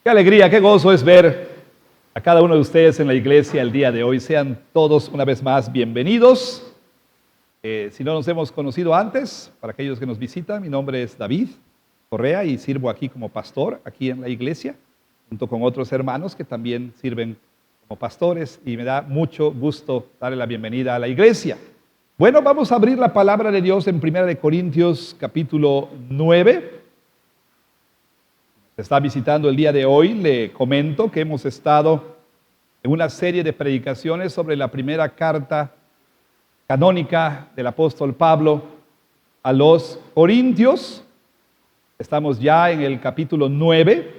Qué alegría, qué gozo es ver a cada uno de ustedes en la iglesia el día de hoy. Sean todos una vez más bienvenidos. Si no nos hemos conocido antes, para aquellos que nos visitan, mi nombre es David Correa y sirvo aquí como pastor, aquí en la iglesia, junto con otros hermanos que también sirven como pastores, y me da mucho gusto darle la bienvenida a la iglesia. Bueno, vamos a abrir la palabra de Dios en 1 Corintios capítulo 9. Está visitando el día de hoy, le comento que hemos estado en una serie de predicaciones sobre la primera carta canónica del apóstol Pablo a los Corintios. Estamos ya en el capítulo 9.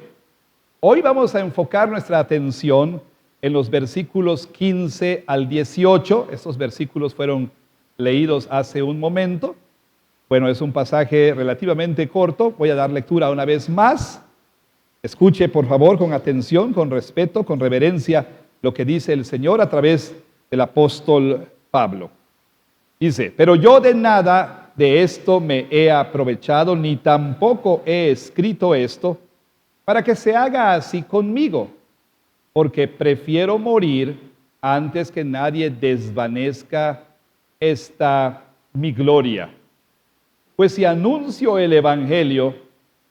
Hoy vamos a enfocar nuestra atención en los versículos 15 al 18. Estos versículos fueron leídos hace un momento. Bueno, es un pasaje relativamente corto. Voy a dar lectura una vez más. Escuche, por favor, con atención, con respeto, con reverencia, lo que dice el Señor a través del apóstol Pablo. Dice: pero yo de nada de esto me he aprovechado, ni tampoco he escrito esto, para que se haga así conmigo, porque prefiero morir antes que nadie desvanezca esta mi gloria. Pues si anuncio el evangelio,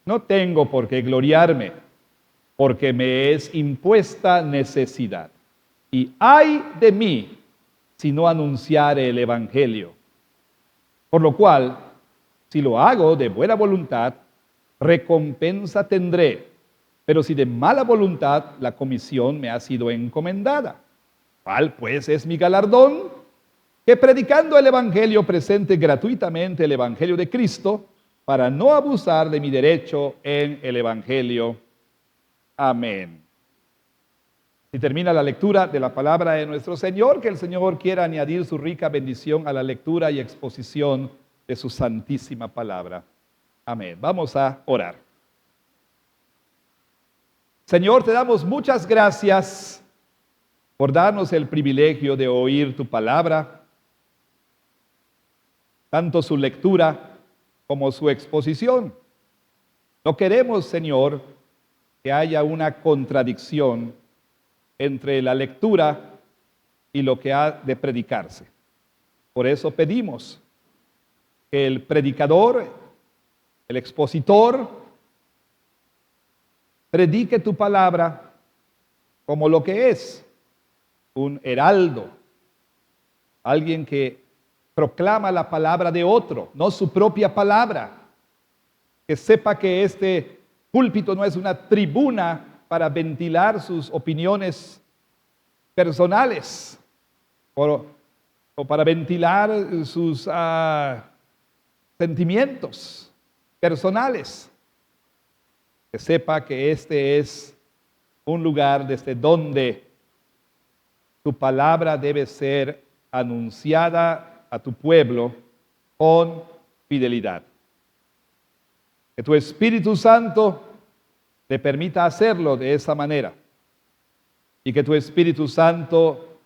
no tengo por qué gloriarme, porque me es impuesta necesidad. Y ay de mí si no anunciare el evangelio. Por lo cual, si lo hago de buena voluntad, recompensa tendré. Pero si de mala voluntad, la comisión me ha sido encomendada. ¿Cuál pues es mi galardón? Que predicando el evangelio presente gratuitamente el evangelio de Cristo, para no abusar de mi derecho en el evangelio. Amén. Y termina la lectura de la palabra de nuestro Señor. Que el Señor quiera añadir su rica bendición a la lectura y exposición de su santísima palabra. Amén. Vamos a orar. Señor, te damos muchas gracias por darnos el privilegio de oír tu palabra, tanto su lectura como su exposición. No queremos, Señor, que haya una contradicción entre la lectura y lo que ha de predicarse. Por eso pedimos que el predicador, el expositor, predique tu palabra como lo que es, un heraldo, alguien que proclama la palabra de otro, no su propia palabra, que sepa que este púlpito no es una tribuna para ventilar sus opiniones personales o para ventilar sus sentimientos personales. Que sepa que este es un lugar desde donde tu palabra debe ser anunciada a tu pueblo con fidelidad. Que tu Espíritu Santo te permita hacerlo de esa manera. Y que tu Espíritu Santo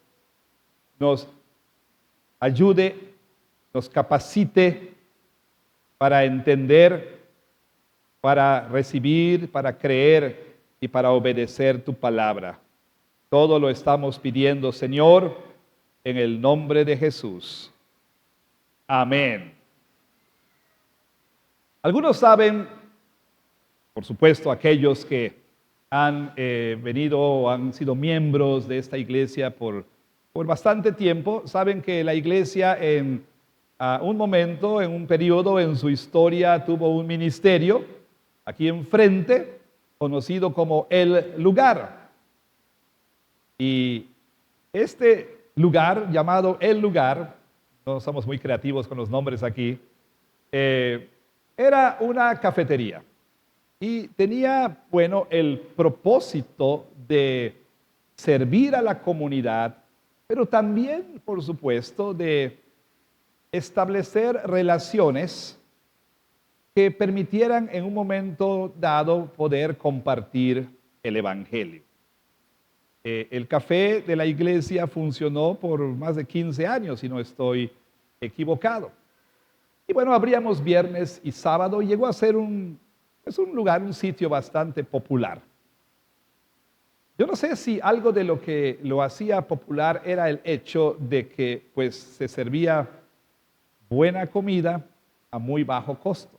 nos ayude, nos capacite para entender, para recibir, para creer y para obedecer tu palabra. Todo lo estamos pidiendo, Señor, en el nombre de Jesús. Amén. Algunos saben, por supuesto, aquellos que han venido o han sido miembros de esta iglesia por bastante tiempo, saben que la iglesia en un momento, en un periodo en su historia, tuvo un ministerio aquí enfrente, conocido como El Lugar. Y este lugar, llamado El Lugar, no somos muy creativos con los nombres aquí, era una cafetería. Y tenía, bueno, el propósito de servir a la comunidad, pero también, por supuesto, de establecer relaciones que permitieran en un momento dado poder compartir el evangelio. El café de la iglesia funcionó por más de 15 años, si no estoy equivocado. Y bueno, abríamos viernes y sábado y llegó a ser un lugar, un sitio bastante popular. Yo no sé si algo de lo que lo hacía popular era el hecho de que pues se servía buena comida a muy bajo costo.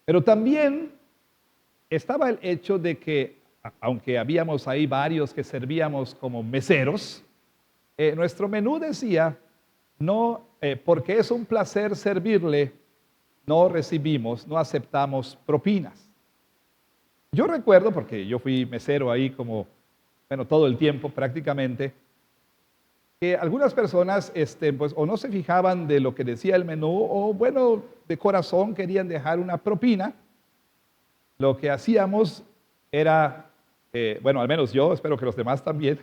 Pero también estaba el hecho de que, aunque habíamos ahí varios que servíamos como meseros, nuestro menú decía, no, porque es un placer servirle, no recibimos, no aceptamos propinas. Yo recuerdo, porque yo fui mesero ahí como, bueno, todo el tiempo prácticamente, que algunas personas, pues, o no se fijaban de lo que decía el menú, o bueno, de corazón querían dejar una propina. Lo que hacíamos era, bueno, al menos yo, espero que los demás también,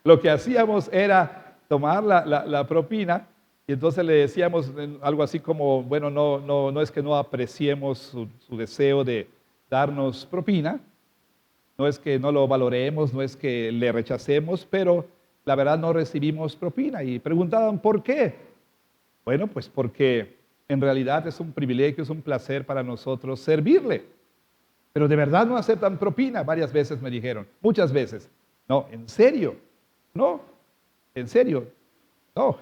lo que hacíamos era tomar la propina y entonces le decíamos algo así como, bueno, no es que no apreciemos su deseo de darnos propina, no es que no lo valoremos, no es que le rechacemos, pero la verdad no recibimos propina. Y preguntaban, ¿por qué? Bueno, pues porque en realidad es un privilegio, es un placer para nosotros servirle. Pero de verdad no aceptan propina, varias veces me dijeron, muchas veces. No, en serio, no, en serio, no.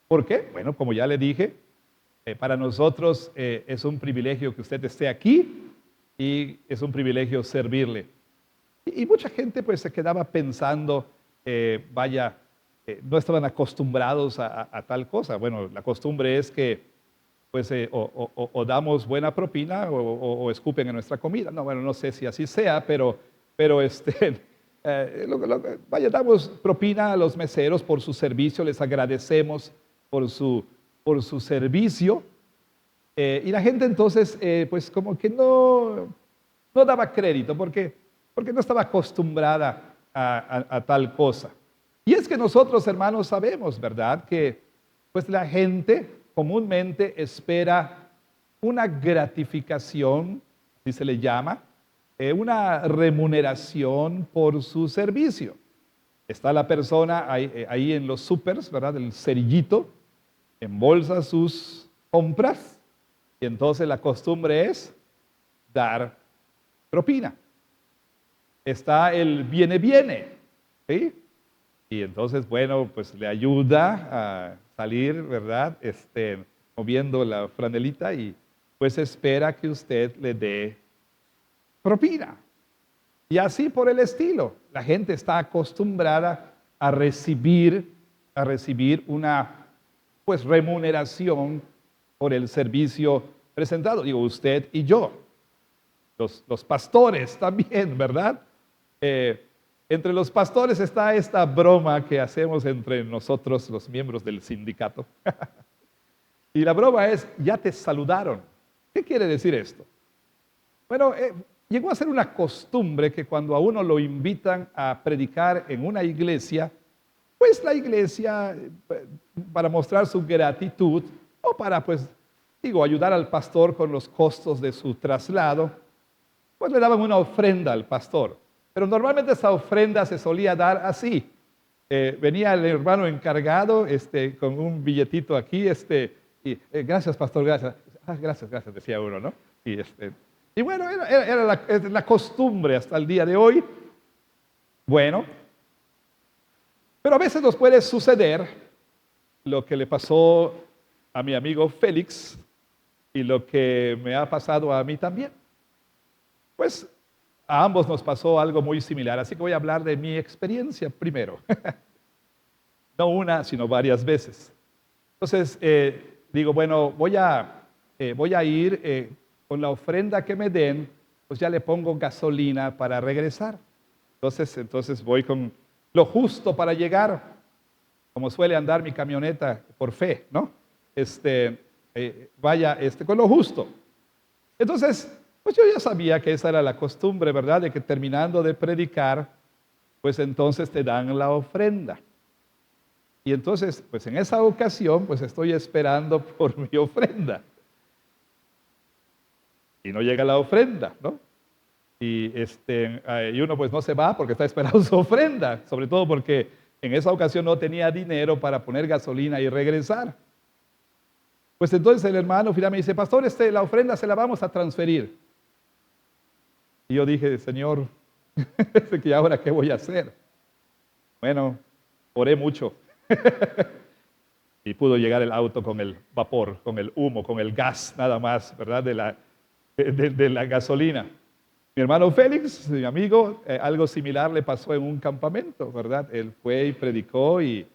¿Por qué? Bueno, como ya le dije, para nosotros es un privilegio que usted esté aquí y es un privilegio servirle. Y mucha gente pues se quedaba pensando, vaya, no estaban acostumbrados a tal cosa. Bueno, la costumbre es que pues o damos buena propina o escupen en nuestra comida. No, bueno, no sé si así sea, pero vaya, damos propina a los meseros por su servicio, les agradecemos por su servicio. Y la gente entonces, pues como que no daba crédito, porque no estaba acostumbrada a tal cosa. Y es que nosotros, hermanos, sabemos, ¿verdad? Que pues la gente comúnmente espera una gratificación, así se le llama, una remuneración por su servicio. Está la persona ahí en los supers, ¿verdad? El cerillito, embolsa sus compras y entonces la costumbre es dar propina. Está el viene, ¿sí? Y entonces, bueno, pues le ayuda a salir, ¿verdad? Moviendo la franelita y pues espera que usted le dé propina. Y así por el estilo. La gente está acostumbrada a recibir una pues remuneración por el servicio presentado. Digo, usted y yo. Los pastores también, ¿verdad? Entre los pastores está esta broma que hacemos entre nosotros, los miembros del sindicato. Y la broma es, ya te saludaron. ¿Qué quiere decir esto? Bueno, llegó a ser una costumbre que cuando a uno lo invitan a predicar en una iglesia, pues la iglesia, para mostrar su gratitud, o para, pues, digo, ayudar al pastor con los costos de su traslado, pues le daban una ofrenda al pastor. Pero normalmente esa ofrenda se solía dar así. Venía el hermano encargado con un billetito aquí, y gracias pastor, gracias. Ah, gracias, gracias, decía uno, ¿no? Y bueno, era la costumbre hasta el día de hoy. Bueno, pero a veces nos puede suceder lo que le pasó a mi amigo Félix y lo que me ha pasado a mí también. Pues a ambos nos pasó algo muy similar, así que voy a hablar de mi experiencia primero. No una, sino varias veces. Entonces, digo, bueno, voy a ir con la ofrenda que me den, pues ya le pongo gasolina para regresar. Entonces voy con lo justo para llegar, como suele andar mi camioneta por fe, ¿no? Con lo justo. Entonces, pues yo ya sabía que esa era la costumbre, ¿verdad? De que terminando de predicar, pues entonces te dan la ofrenda. Y entonces, pues en esa ocasión, pues estoy esperando por mi ofrenda. Y no llega la ofrenda, ¿no? Y uno pues no se va porque está esperando su ofrenda, sobre todo porque en esa ocasión no tenía dinero para poner gasolina y regresar. Pues entonces el hermano finalmente me dice, pastor, la ofrenda se la vamos a transferir. Y yo dije, Señor, Dice que ahora qué voy a hacer. Bueno, oré mucho y pudo llegar el auto con el vapor, con el humo, con el gas nada más, ¿verdad? De la gasolina. Mi hermano Félix, mi amigo, algo similar le pasó en un campamento, ¿verdad? Él fue y predicó y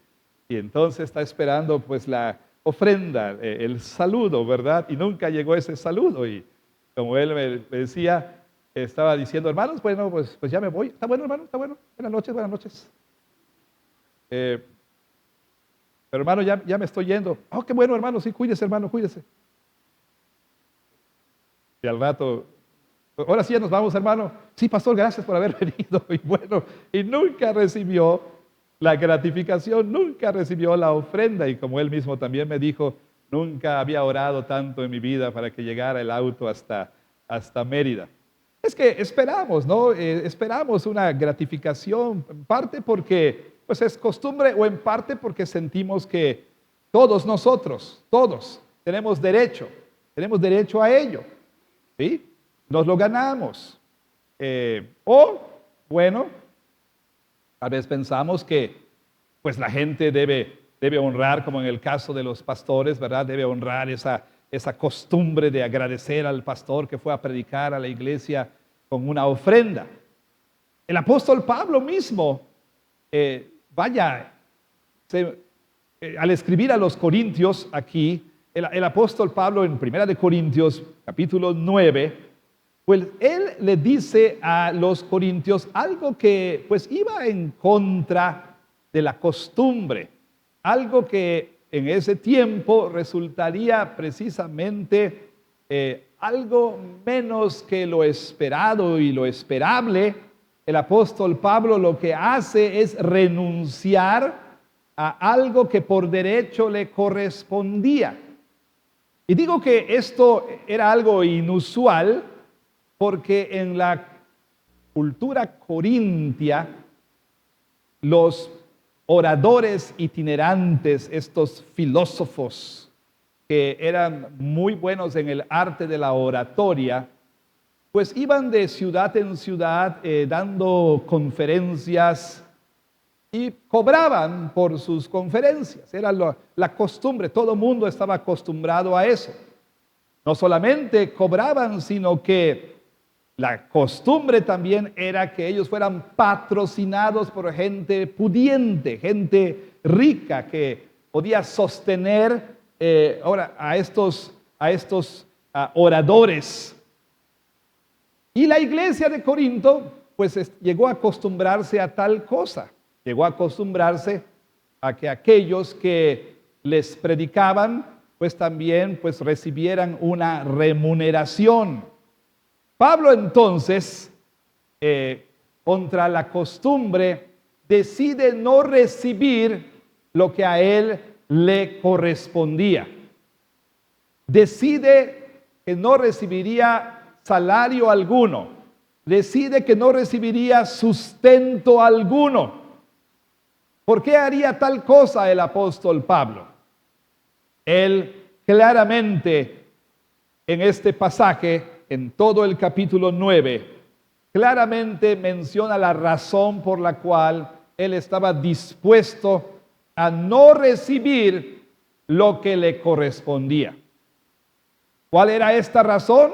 entonces está esperando pues la ofrenda, el saludo, ¿verdad? Y nunca llegó ese saludo y como él me decía, estaba diciendo, hermanos, bueno, pues ya me voy. Está bueno, hermano, está bueno. Buenas noches, buenas noches. Pero hermano, ya me estoy yendo. Oh, qué bueno, hermano, sí, cuídese, hermano, cuídese. Y al rato, ahora sí ya nos vamos, hermano. Sí, pastor, gracias por haber venido. Y bueno, y nunca recibió la gratificación, nunca recibió la ofrenda. Y como él mismo también me dijo, nunca había orado tanto en mi vida para que llegara el auto hasta Mérida. Es que esperamos, ¿no? Esperamos una gratificación, en parte porque pues es costumbre o en parte porque sentimos que todos nosotros, todos, tenemos derecho a ello, ¿sí? Nos lo ganamos. O, bueno, tal vez pensamos que pues la gente debe honrar, como en el caso de los pastores, ¿verdad? Debe honrar esa costumbre de agradecer al pastor que fue a predicar a la iglesia con una ofrenda. El apóstol Pablo mismo, al escribir a los Corintios aquí, el apóstol Pablo en 1 de Corintios capítulo 9, pues él le dice a los corintios algo que pues iba en contra de la costumbre, algo que en ese tiempo resultaría precisamente algo menos que lo esperado y lo esperable. El apóstol Pablo lo que hace es renunciar a algo que por derecho le correspondía. Y digo que esto era algo inusual porque en la cultura corintia los oradores itinerantes, estos filósofos que eran muy buenos en el arte de la oratoria, pues iban de ciudad en ciudad dando conferencias y cobraban por sus conferencias. Era la costumbre, todo el mundo estaba acostumbrado a eso. No solamente cobraban, sino que la costumbre también era que ellos fueran patrocinados por gente pudiente, gente rica que podía sostener ahora a estos oradores. Y la iglesia de Corinto pues llegó a acostumbrarse a tal cosa, llegó a acostumbrarse a que aquellos que les predicaban pues también pues recibieran una remuneración. Pablo entonces, contra la costumbre, decide no recibir lo que a él le correspondía. Decide que no recibiría salario alguno. Decide que no recibiría sustento alguno. ¿Por qué haría tal cosa el apóstol Pablo? Él claramente en este pasaje, en todo el capítulo 9, claramente menciona la razón por la cual él estaba dispuesto a no recibir lo que le correspondía. ¿Cuál era esta razón?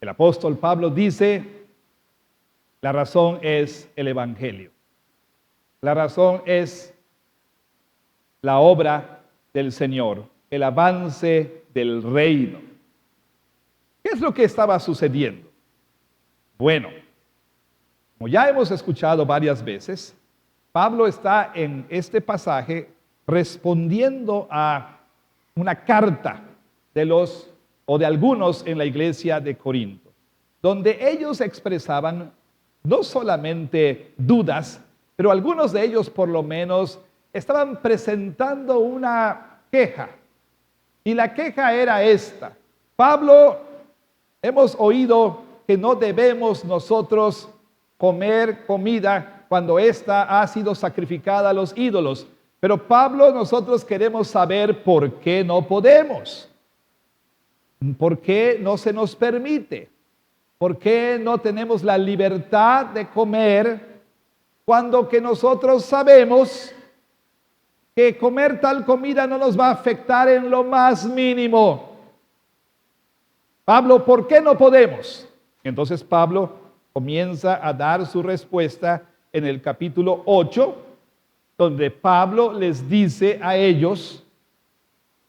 El apóstol Pablo dice, la razón es el Evangelio. La razón es la obra del Señor, el avance del reino. ¿Qué es lo que estaba sucediendo? Bueno, como ya hemos escuchado varias veces, Pablo está en este pasaje respondiendo a una carta de algunos en la iglesia de Corinto, donde ellos expresaban no solamente dudas, pero algunos de ellos por lo menos estaban presentando una queja. Y la queja era esta: Pablo, hemos oído que no debemos nosotros comer comida cuando ésta ha sido sacrificada a los ídolos. Pero Pablo, nosotros queremos saber por qué no podemos. ¿Por qué no se nos permite? ¿Por qué no tenemos la libertad de comer cuando que nosotros sabemos que comer tal comida no nos va a afectar en lo más mínimo? Pablo, ¿por qué no podemos? Entonces Pablo comienza a dar su respuesta en el capítulo 8, donde Pablo les dice a ellos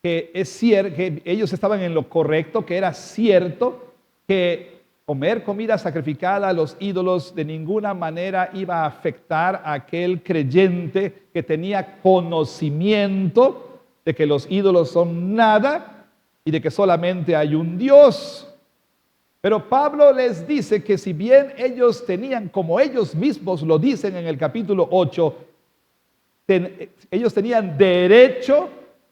que es cierto, que ellos estaban en lo correcto, que era cierto que comer comida sacrificada a los ídolos de ninguna manera iba a afectar a aquel creyente que tenía conocimiento de que los ídolos son nada y de que solamente hay un Dios. Pero Pablo les dice que si bien ellos tenían, como ellos mismos lo dicen en el capítulo 8, ellos tenían derecho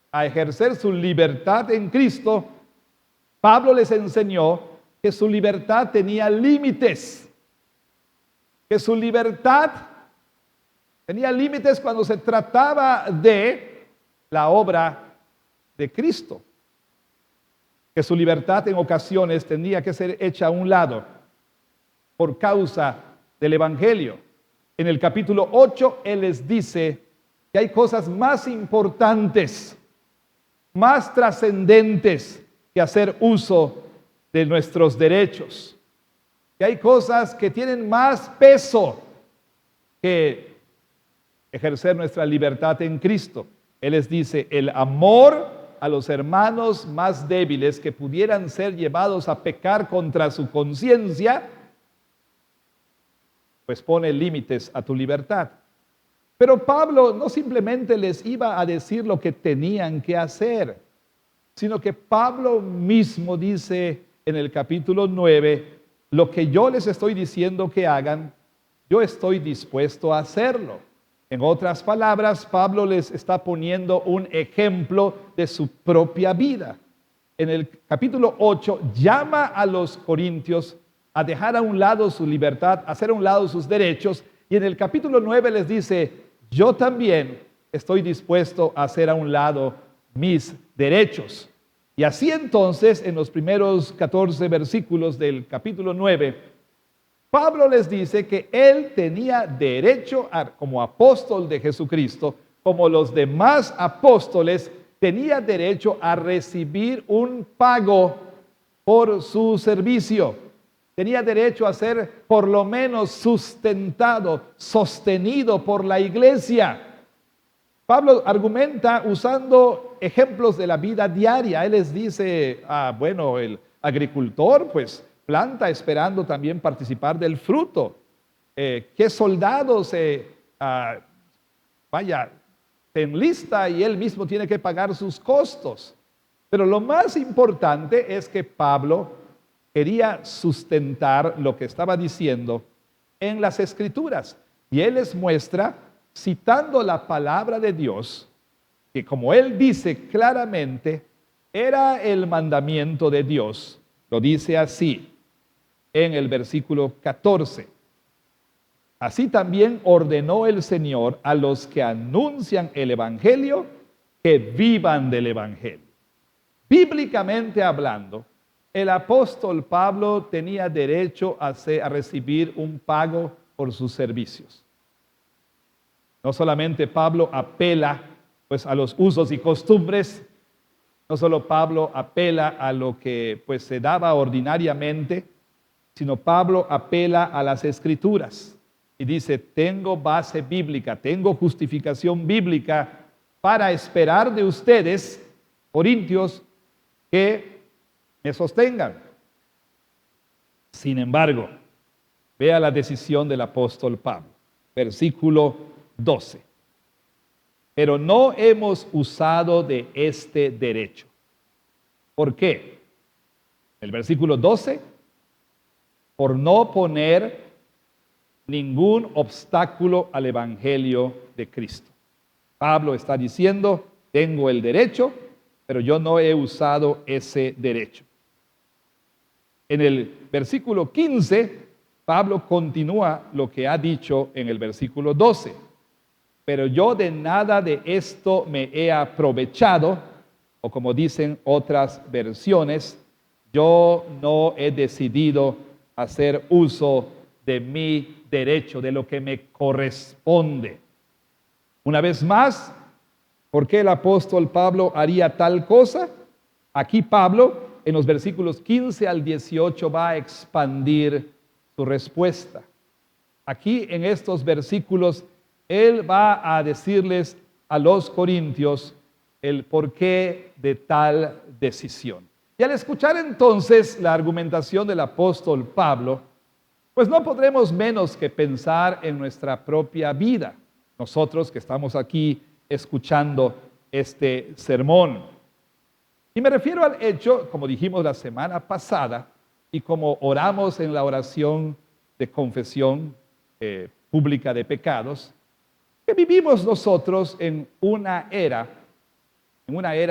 a ejercer su libertad en Cristo, Pablo les enseñó que su libertad tenía límites, que su libertad tenía límites cuando se trataba de la obra de Cristo, que su libertad en ocasiones tenía que ser hecha a un lado por causa del Evangelio. En el capítulo 8, él les dice que hay cosas más importantes, más trascendentes que hacer uso de nuestros derechos, que hay cosas que tienen más peso que ejercer nuestra libertad en Cristo. Él les dice, el amor a los hermanos más débiles que pudieran ser llevados a pecar contra su conciencia, pues pone límites a tu libertad. Pero Pablo no simplemente les iba a decir lo que tenían que hacer, sino que Pablo mismo dice en el capítulo 9, lo que yo les estoy diciendo que hagan, yo estoy dispuesto a hacerlo. En otras palabras, Pablo les está poniendo un ejemplo de su propia vida. En el capítulo 8 llama a los corintios a dejar a un lado su libertad, a hacer a un lado sus derechos, y en el capítulo 9 les dice, yo también estoy dispuesto a hacer a un lado mis derechos. Y así entonces, en los primeros 14 versículos del capítulo 9, Pablo les dice que él tenía derecho, como apóstol de Jesucristo, como los demás apóstoles, tenía derecho a recibir un pago por su servicio. Tenía derecho a ser por lo menos sustentado, sostenido por la iglesia. Pablo argumenta usando ejemplos de la vida diaria. Él les dice, bueno, el agricultor pues planta esperando también participar del fruto. ¿Qué soldado se enlista y él mismo tiene que pagar sus costos? Pero lo más importante es que Pablo quería sustentar lo que estaba diciendo en las Escrituras. Y él les muestra, citando la palabra de Dios, que como él dice claramente, era el mandamiento de Dios. Lo dice así en el versículo 14. Así también ordenó el Señor a los que anuncian el Evangelio que vivan del Evangelio. Bíblicamente hablando, el apóstol Pablo tenía derecho a recibir un pago por sus servicios. No solamente Pablo apela pues a los usos y costumbres, no solo Pablo apela a lo que pues se daba ordinariamente, sino Pablo apela a las Escrituras y dice, tengo base bíblica, tengo justificación bíblica para esperar de ustedes, corintios, que me sostengan. Sin embargo, vea la decisión del apóstol Pablo, versículo 12. Pero no hemos usado de este derecho. ¿Por qué? El versículo 12, por no poner ningún obstáculo al evangelio de Cristo. Pablo está diciendo, tengo el derecho, pero yo no he usado ese derecho. En el versículo 15, Pablo continúa lo que ha dicho en el versículo 12. Pero yo de nada de esto me he aprovechado, o como dicen otras versiones, yo no he decidido hacer uso de mi derecho, de lo que me corresponde. Una vez más, ¿por qué el apóstol Pablo haría tal cosa? Aquí Pablo, en los versículos 15 al 18, va a expandir su respuesta. Aquí en estos versículos, él va a decirles a los corintios el porqué de tal decisión. Y al escuchar entonces la argumentación del apóstol Pablo, pues no podremos menos que pensar en nuestra propia vida, nosotros que estamos aquí escuchando este sermón. Y me refiero al hecho, como dijimos la semana pasada, y como oramos en la oración de confesión pública de pecados, que vivimos nosotros en una era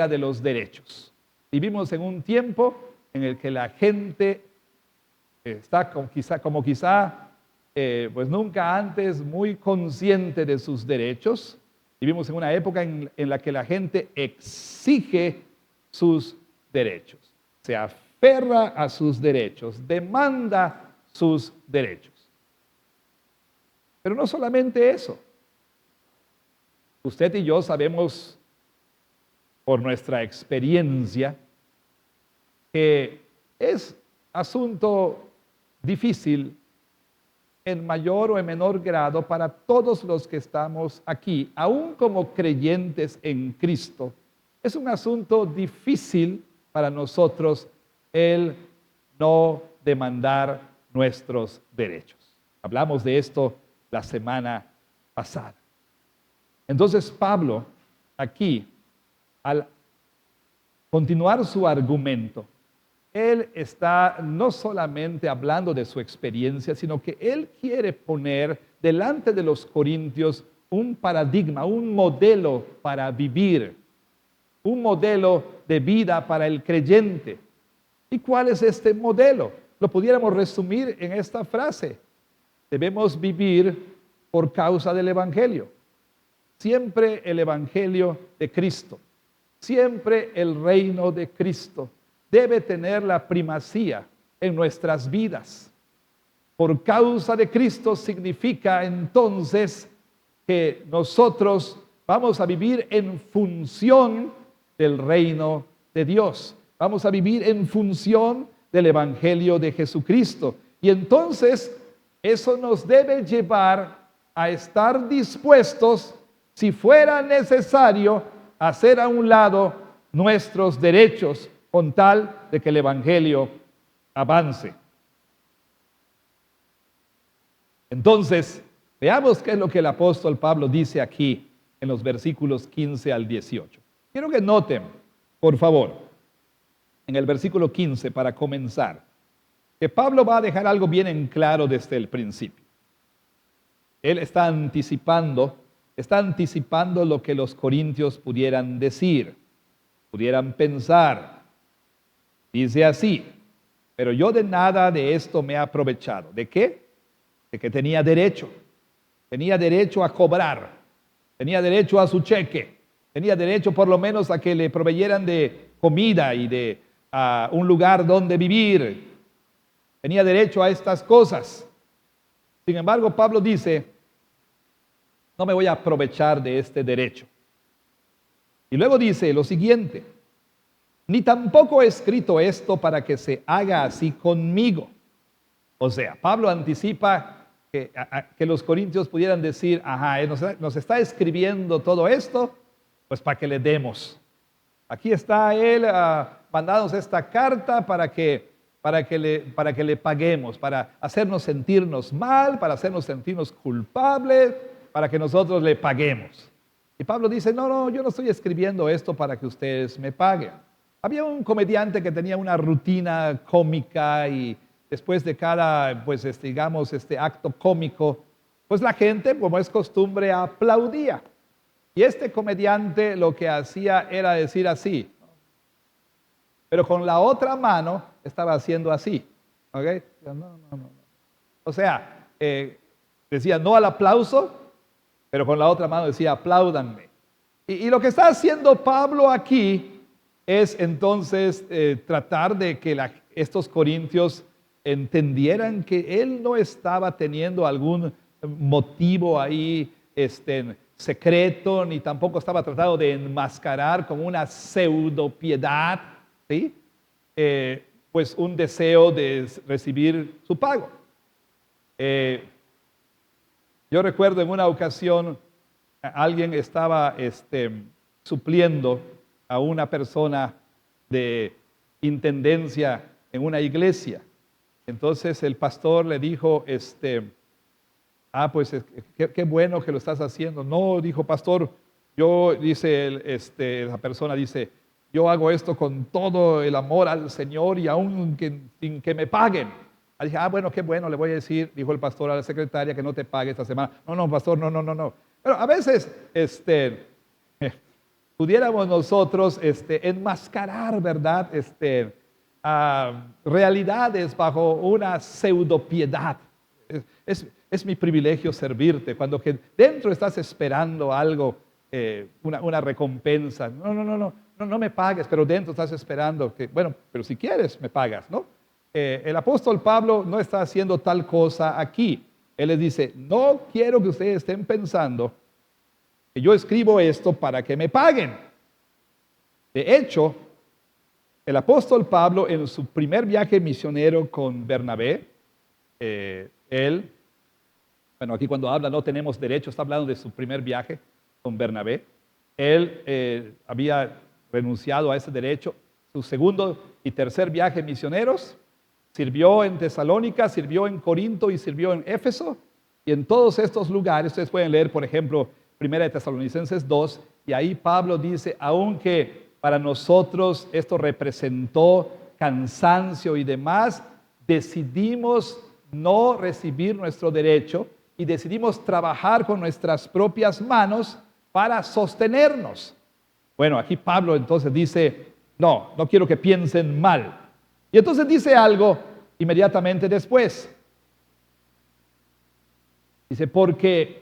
de los derechos. Vivimos en un tiempo en el que la gente está como quizá pues nunca antes muy consciente de sus derechos. Vivimos en una época en la que la gente exige sus derechos, se aferra a sus derechos, demanda sus derechos. Pero no solamente eso. Usted y yo sabemos por nuestra experiencia que es asunto difícil en mayor o en menor grado para todos los que estamos aquí, aún como creyentes en Cristo. Es un asunto difícil para nosotros el no demandar nuestros derechos. Hablamos de esto la semana pasada. Entonces Pablo aquí, al continuar su argumento, él está no solamente hablando de su experiencia, sino que él quiere poner delante de los corintios un paradigma, un modelo para vivir, un modelo de vida para el creyente. ¿Y cuál es este modelo? Lo pudiéramos resumir en esta frase: debemos vivir por causa del Evangelio. Siempre el Evangelio de Cristo, siempre el reino de Cristo debe tener la primacía en nuestras vidas. Por causa de Cristo significa entonces que nosotros vamos a vivir en función del reino de Dios. Vamos a vivir en función del Evangelio de Jesucristo. Y entonces eso nos debe llevar a estar dispuestos, si fuera necesario, a hacer a un lado nuestros derechos con tal de que el Evangelio avance. Entonces, veamos qué es lo que el apóstol Pablo dice aquí en los versículos 15 al 18. Quiero que noten, por favor, en el versículo 15, para comenzar, que Pablo va a dejar algo bien en claro desde el principio. Él está anticipando lo que los corintios pudieran decir, pudieran pensar. Dice así: pero yo de nada de esto me he aprovechado. ¿De qué? De que tenía derecho a cobrar, tenía derecho a su cheque, tenía derecho por lo menos a que le proveyeran de comida y de un lugar donde vivir. Tenía derecho a estas cosas. Sin embargo, Pablo dice: no me voy a aprovechar de este derecho. Y luego dice lo siguiente: ni tampoco he escrito esto para que se haga así conmigo. O sea, Pablo anticipa que los corintios pudieran decir: ajá, nos está escribiendo todo esto, pues para que le demos. Aquí está él mandándonos esta carta para que le paguemos, para hacernos sentirnos mal, para hacernos sentirnos culpables, para que nosotros le paguemos. Y Pablo dice: no, yo no estoy escribiendo esto para que ustedes me paguen. Había un comediante que tenía una rutina cómica y después de cada, pues este acto cómico, pues la gente, como es costumbre, aplaudía. Y este comediante lo que hacía era decir así, pero con la otra mano estaba haciendo así. ¿Ok? No. O sea, decía no al aplauso, pero con la otra mano decía apláudanme. Y lo que está haciendo Pablo aquí es entonces tratar de que estos corintios entendieran que él no estaba teniendo algún motivo ahí secreto, ni tampoco estaba tratando de enmascarar con una pseudo piedad, ¿sí? Pues un deseo de recibir su pago. Yo recuerdo en una ocasión alguien estaba supliendo a una persona de intendencia en una iglesia. Entonces el pastor le dijo, pues qué bueno que lo estás haciendo. No, dijo pastor, yo, dice la persona, dice, yo hago esto con todo el amor al Señor y aún sin que me paguen. Dije, bueno, qué bueno, le voy a decir, dijo el pastor a la secretaria, que no te pague esta semana. No, pastor, no. Pero a veces, pudiéramos nosotros enmascarar, ¿verdad? Realidades bajo una pseudopiedad. Es mi privilegio servirte, cuando que dentro estás esperando algo, una recompensa. No me pagues, pero dentro estás esperando que, bueno, pero si quieres me pagas, ¿no? El apóstol Pablo no está haciendo tal cosa aquí. Él les dice, no quiero que ustedes estén pensando que yo escribo esto para que me paguen. De hecho, el apóstol Pablo en su primer viaje misionero con Bernabé, bueno, aquí cuando habla no tenemos derecho, está hablando de su primer viaje con Bernabé. Él había renunciado a ese derecho. Su segundo y tercer viaje misioneros, sirvió en Tesalónica, sirvió en Corinto y sirvió en Éfeso. Y en todos estos lugares, ustedes pueden leer, por ejemplo, Primera de Tesalonicenses 2, y ahí Pablo dice, aunque para nosotros esto representó cansancio y demás, decidimos no recibir nuestro derecho y decidimos trabajar con nuestras propias manos para sostenernos. Bueno, aquí Pablo entonces dice, no quiero que piensen mal. Y entonces dice algo inmediatamente después. Dice, porque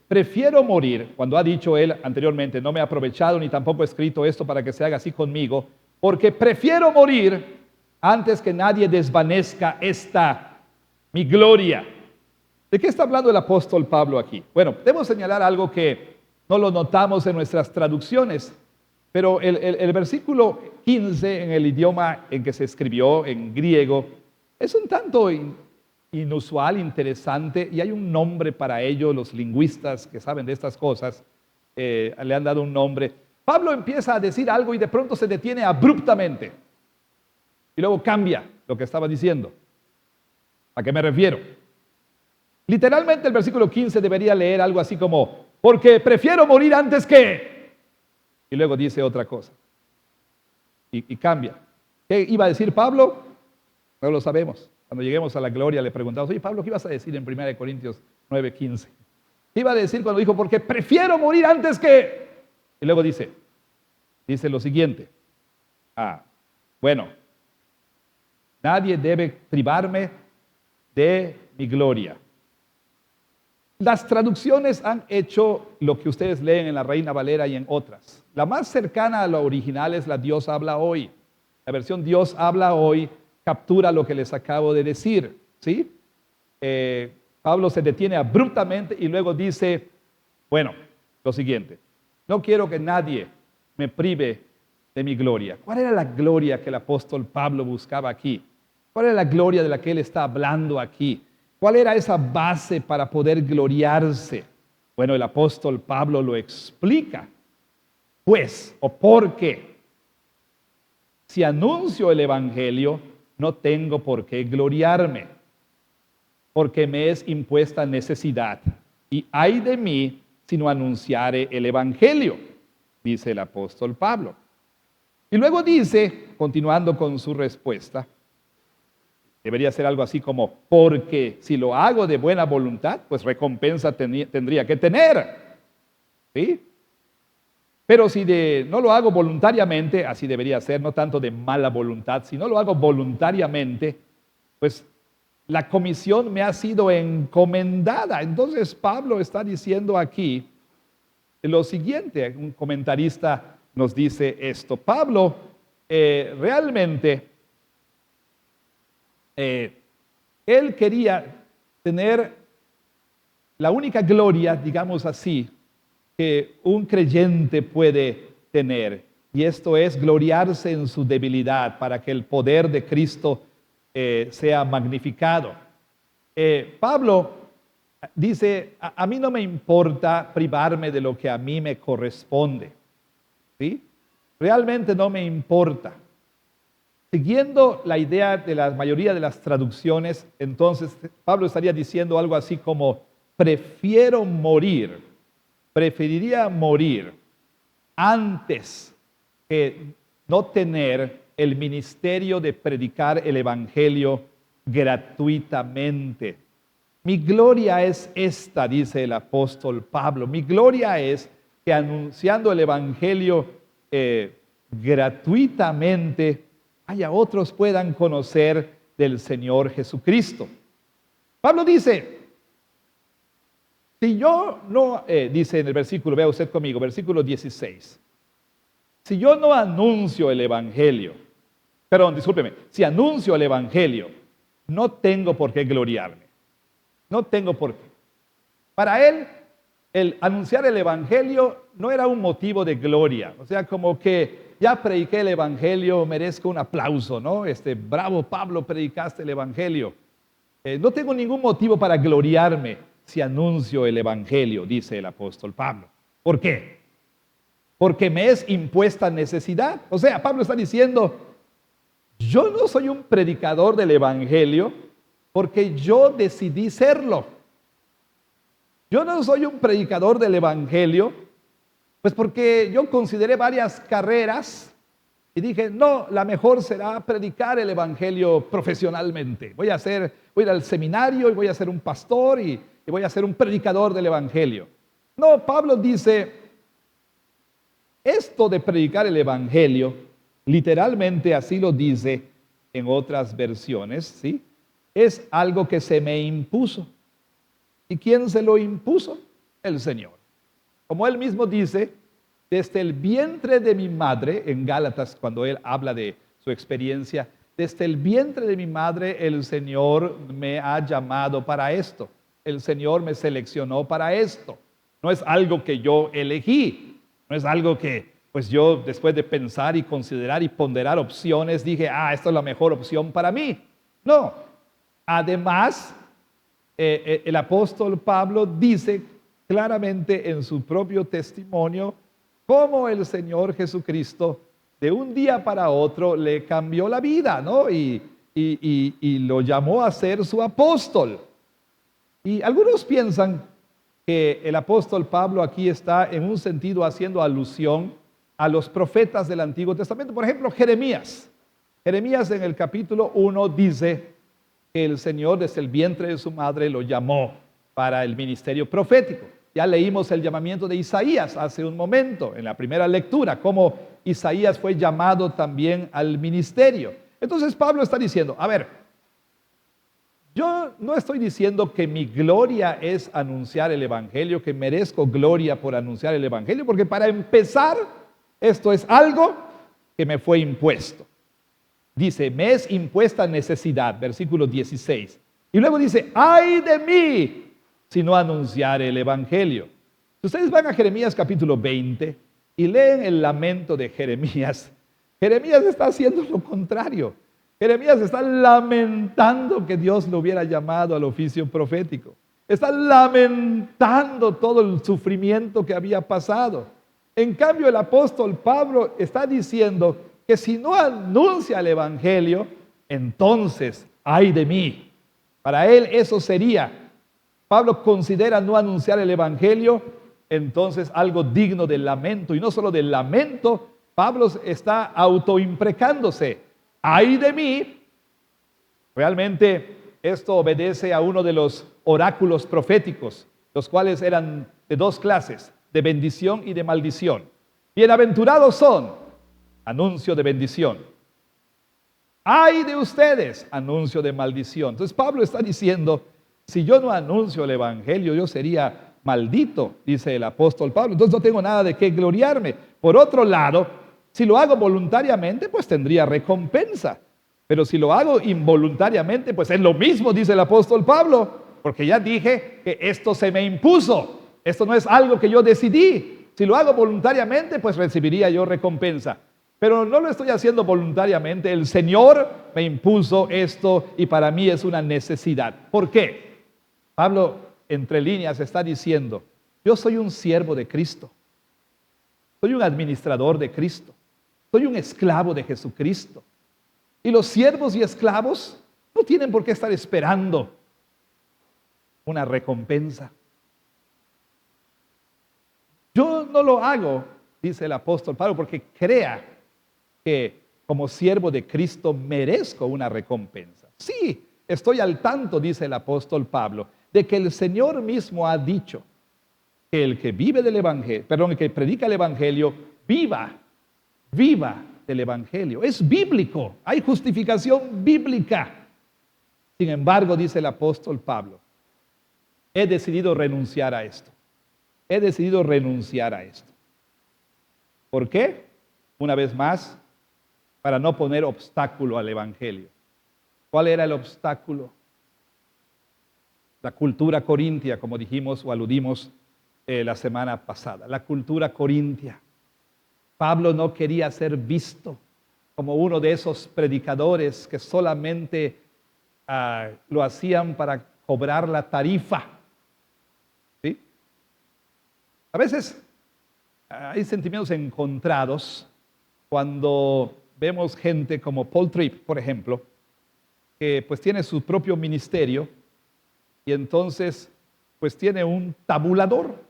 prefiero morir, cuando ha dicho él anteriormente, no me he aprovechado ni tampoco he escrito esto para que se haga así conmigo, porque prefiero morir antes que nadie desvanezca mi gloria. ¿De qué está hablando el apóstol Pablo aquí? Bueno, debo señalar algo que no lo notamos en nuestras traducciones, pero el versículo 15 en el idioma en que se escribió, en griego, es un tanto inusual, interesante, y hay un nombre para ello. Los lingüistas que saben de estas cosas le han dado un nombre. Pablo empieza a decir algo y de pronto se detiene abruptamente y luego cambia lo que estaba diciendo. ¿A qué me refiero? Literalmente el versículo 15 debería leer algo así como, porque prefiero morir antes que... Y luego dice otra cosa. Y cambia. ¿Qué iba a decir Pablo? No lo sabemos. Cuando lleguemos a la gloria le preguntamos, oye Pablo, ¿qué ibas a decir en 1 Corintios 9:15? ¿Qué iba a decir cuando dijo, porque prefiero morir antes que... Y luego dice lo siguiente. Bueno, nadie debe privarme de mi gloria. Las traducciones han hecho lo que ustedes leen en la Reina Valera y en otras. La más cercana a lo original es la Dios habla hoy. La versión Dios habla hoy captura lo que les acabo de decir, ¿sí? Pablo se detiene abruptamente y luego dice, bueno, lo siguiente, no quiero que nadie me prive de mi gloria. ¿Cuál era la gloria que el apóstol Pablo buscaba aquí? ¿Cuál era la gloria de la que él está hablando aquí? ¿Cuál era esa base para poder gloriarse? Bueno, el apóstol Pablo lo explica. Pues, o porque, si anuncio el evangelio, no tengo por qué gloriarme, porque me es impuesta necesidad. Y ay de mí si no anunciare el evangelio, dice el apóstol Pablo. Y luego dice, continuando con su respuesta, debería ser algo así como, porque si lo hago de buena voluntad, pues recompensa tendría que tener. ¿Sí? Pero si no lo hago voluntariamente, así debería ser, no tanto de mala voluntad, si no lo hago voluntariamente, pues la comisión me ha sido encomendada. Entonces Pablo está diciendo aquí lo siguiente, un comentarista nos dice esto. Pablo realmente él quería tener la única gloria, digamos así, que un creyente puede tener. Y esto es gloriarse en su debilidad para que el poder de Cristo sea magnificado. Pablo dice, a mí no me importa privarme de lo que a mí me corresponde. ¿Sí? Realmente no me importa. Siguiendo la idea de la mayoría de las traducciones, entonces Pablo estaría diciendo algo así como, preferiría morir antes que no tener el ministerio de predicar el evangelio gratuitamente. Mi gloria es esta, dice el apóstol Pablo. Mi gloria es que anunciando el evangelio gratuitamente, otros puedan conocer del Señor Jesucristo. Pablo dice, si yo no, dice en el versículo, vea usted conmigo, versículo 16. Si yo no anuncio el evangelio, discúlpeme, si anuncio el evangelio, no tengo por qué gloriarme. No tengo por qué. Para él, el anunciar el evangelio no era un motivo de gloria. O sea, como que ya prediqué el evangelio, merezco un aplauso, ¿no? Bravo Pablo, predicaste el evangelio. No tengo ningún motivo para gloriarme si anuncio el evangelio, dice el apóstol Pablo. ¿Por qué? Porque me es impuesta necesidad. O sea, Pablo está diciendo, yo no soy un predicador del evangelio porque yo decidí serlo. Yo no soy un predicador del evangelio, pues porque yo consideré varias carreras y dije, no, la mejor será predicar el evangelio profesionalmente. Voy a ir al seminario y voy a ser un pastor y voy a ser un predicador del evangelio. No, Pablo dice, esto de predicar el evangelio, literalmente así lo dice en otras versiones, ¿sí? Es algo que se me impuso. ¿Y quién se lo impuso? El Señor. Como él mismo dice, desde el vientre de mi madre, en Gálatas, cuando él habla de su experiencia, desde el vientre de mi madre el Señor me ha llamado para esto. El Señor me seleccionó para esto. No es algo que yo elegí. No es algo que, pues yo después de pensar y considerar y ponderar opciones, dije, esta es la mejor opción para mí. No. Además, el apóstol Pablo dice claramente en su propio testimonio cómo el Señor Jesucristo de un día para otro le cambió la vida, ¿no? Y lo llamó a ser su apóstol. Y algunos piensan que el apóstol Pablo aquí está en un sentido haciendo alusión a los profetas del Antiguo Testamento. Por ejemplo, Jeremías. Jeremías en el capítulo 1 dice que el Señor desde el vientre de su madre lo llamó para el ministerio profético. Ya leímos el llamamiento de Isaías hace un momento en la primera lectura, cómo Isaías fue llamado también al ministerio. Entonces Pablo está diciendo, yo no estoy diciendo que mi gloria es anunciar el evangelio, que merezco gloria por anunciar el evangelio, porque para empezar, esto es algo que me fue impuesto. Dice, me es impuesta necesidad, versículo 16. Y luego dice, ¡ay de mí si no anunciar el evangelio! Si ustedes van a Jeremías capítulo 20 y leen el lamento de Jeremías, Jeremías está haciendo lo contrario. Jeremías está lamentando que Dios lo hubiera llamado al oficio profético. Está lamentando todo el sufrimiento que había pasado. En cambio, el apóstol Pablo está diciendo que si no anuncia el evangelio, entonces, ¡ay de mí! Para él eso sería. Pablo considera no anunciar el evangelio, entonces algo digno de lamento. Y no solo de lamento, Pablo está autoimprecándose. ¡Ay de mí! Realmente esto obedece a uno de los oráculos proféticos, los cuales eran de dos clases, de bendición y de maldición. Bienaventurados son, anuncio de bendición. ¡Ay de ustedes! Anuncio de maldición. Entonces Pablo está diciendo, si yo no anuncio el evangelio, yo sería maldito, dice el apóstol Pablo. Entonces no tengo nada de qué gloriarme. Por otro lado, si lo hago voluntariamente, pues tendría recompensa. Pero si lo hago involuntariamente, pues es lo mismo, dice el apóstol Pablo, porque ya dije que esto se me impuso. Esto no es algo que yo decidí. Si lo hago voluntariamente, pues recibiría yo recompensa. Pero no lo estoy haciendo voluntariamente. El Señor me impuso esto y para mí es una necesidad. ¿Por qué? Pablo, entre líneas, está diciendo, yo soy un siervo de Cristo. Soy un administrador de Cristo. Soy un esclavo de Jesucristo. Y los siervos y esclavos no tienen por qué estar esperando una recompensa. Yo no lo hago, dice el apóstol Pablo, porque crea que como siervo de Cristo merezco una recompensa. Sí, estoy al tanto, dice el apóstol Pablo, de que el Señor mismo ha dicho que el que vive del evangelio, perdón, el que predica el evangelio, viva del evangelio. Es bíblico, hay justificación bíblica. Sin embargo, dice el apóstol Pablo, he decidido renunciar a esto. He decidido renunciar a esto. ¿Por qué? Una vez más, para no poner obstáculo al evangelio. ¿Cuál era el obstáculo? La cultura corintia, como dijimos o aludimos la semana pasada. La cultura corintia. Pablo no quería ser visto como uno de esos predicadores que solamente lo hacían para cobrar la tarifa. ¿Sí? A veces hay sentimientos encontrados cuando vemos gente como Paul Tripp, por ejemplo, que pues tiene su propio ministerio y entonces pues tiene un tabulador.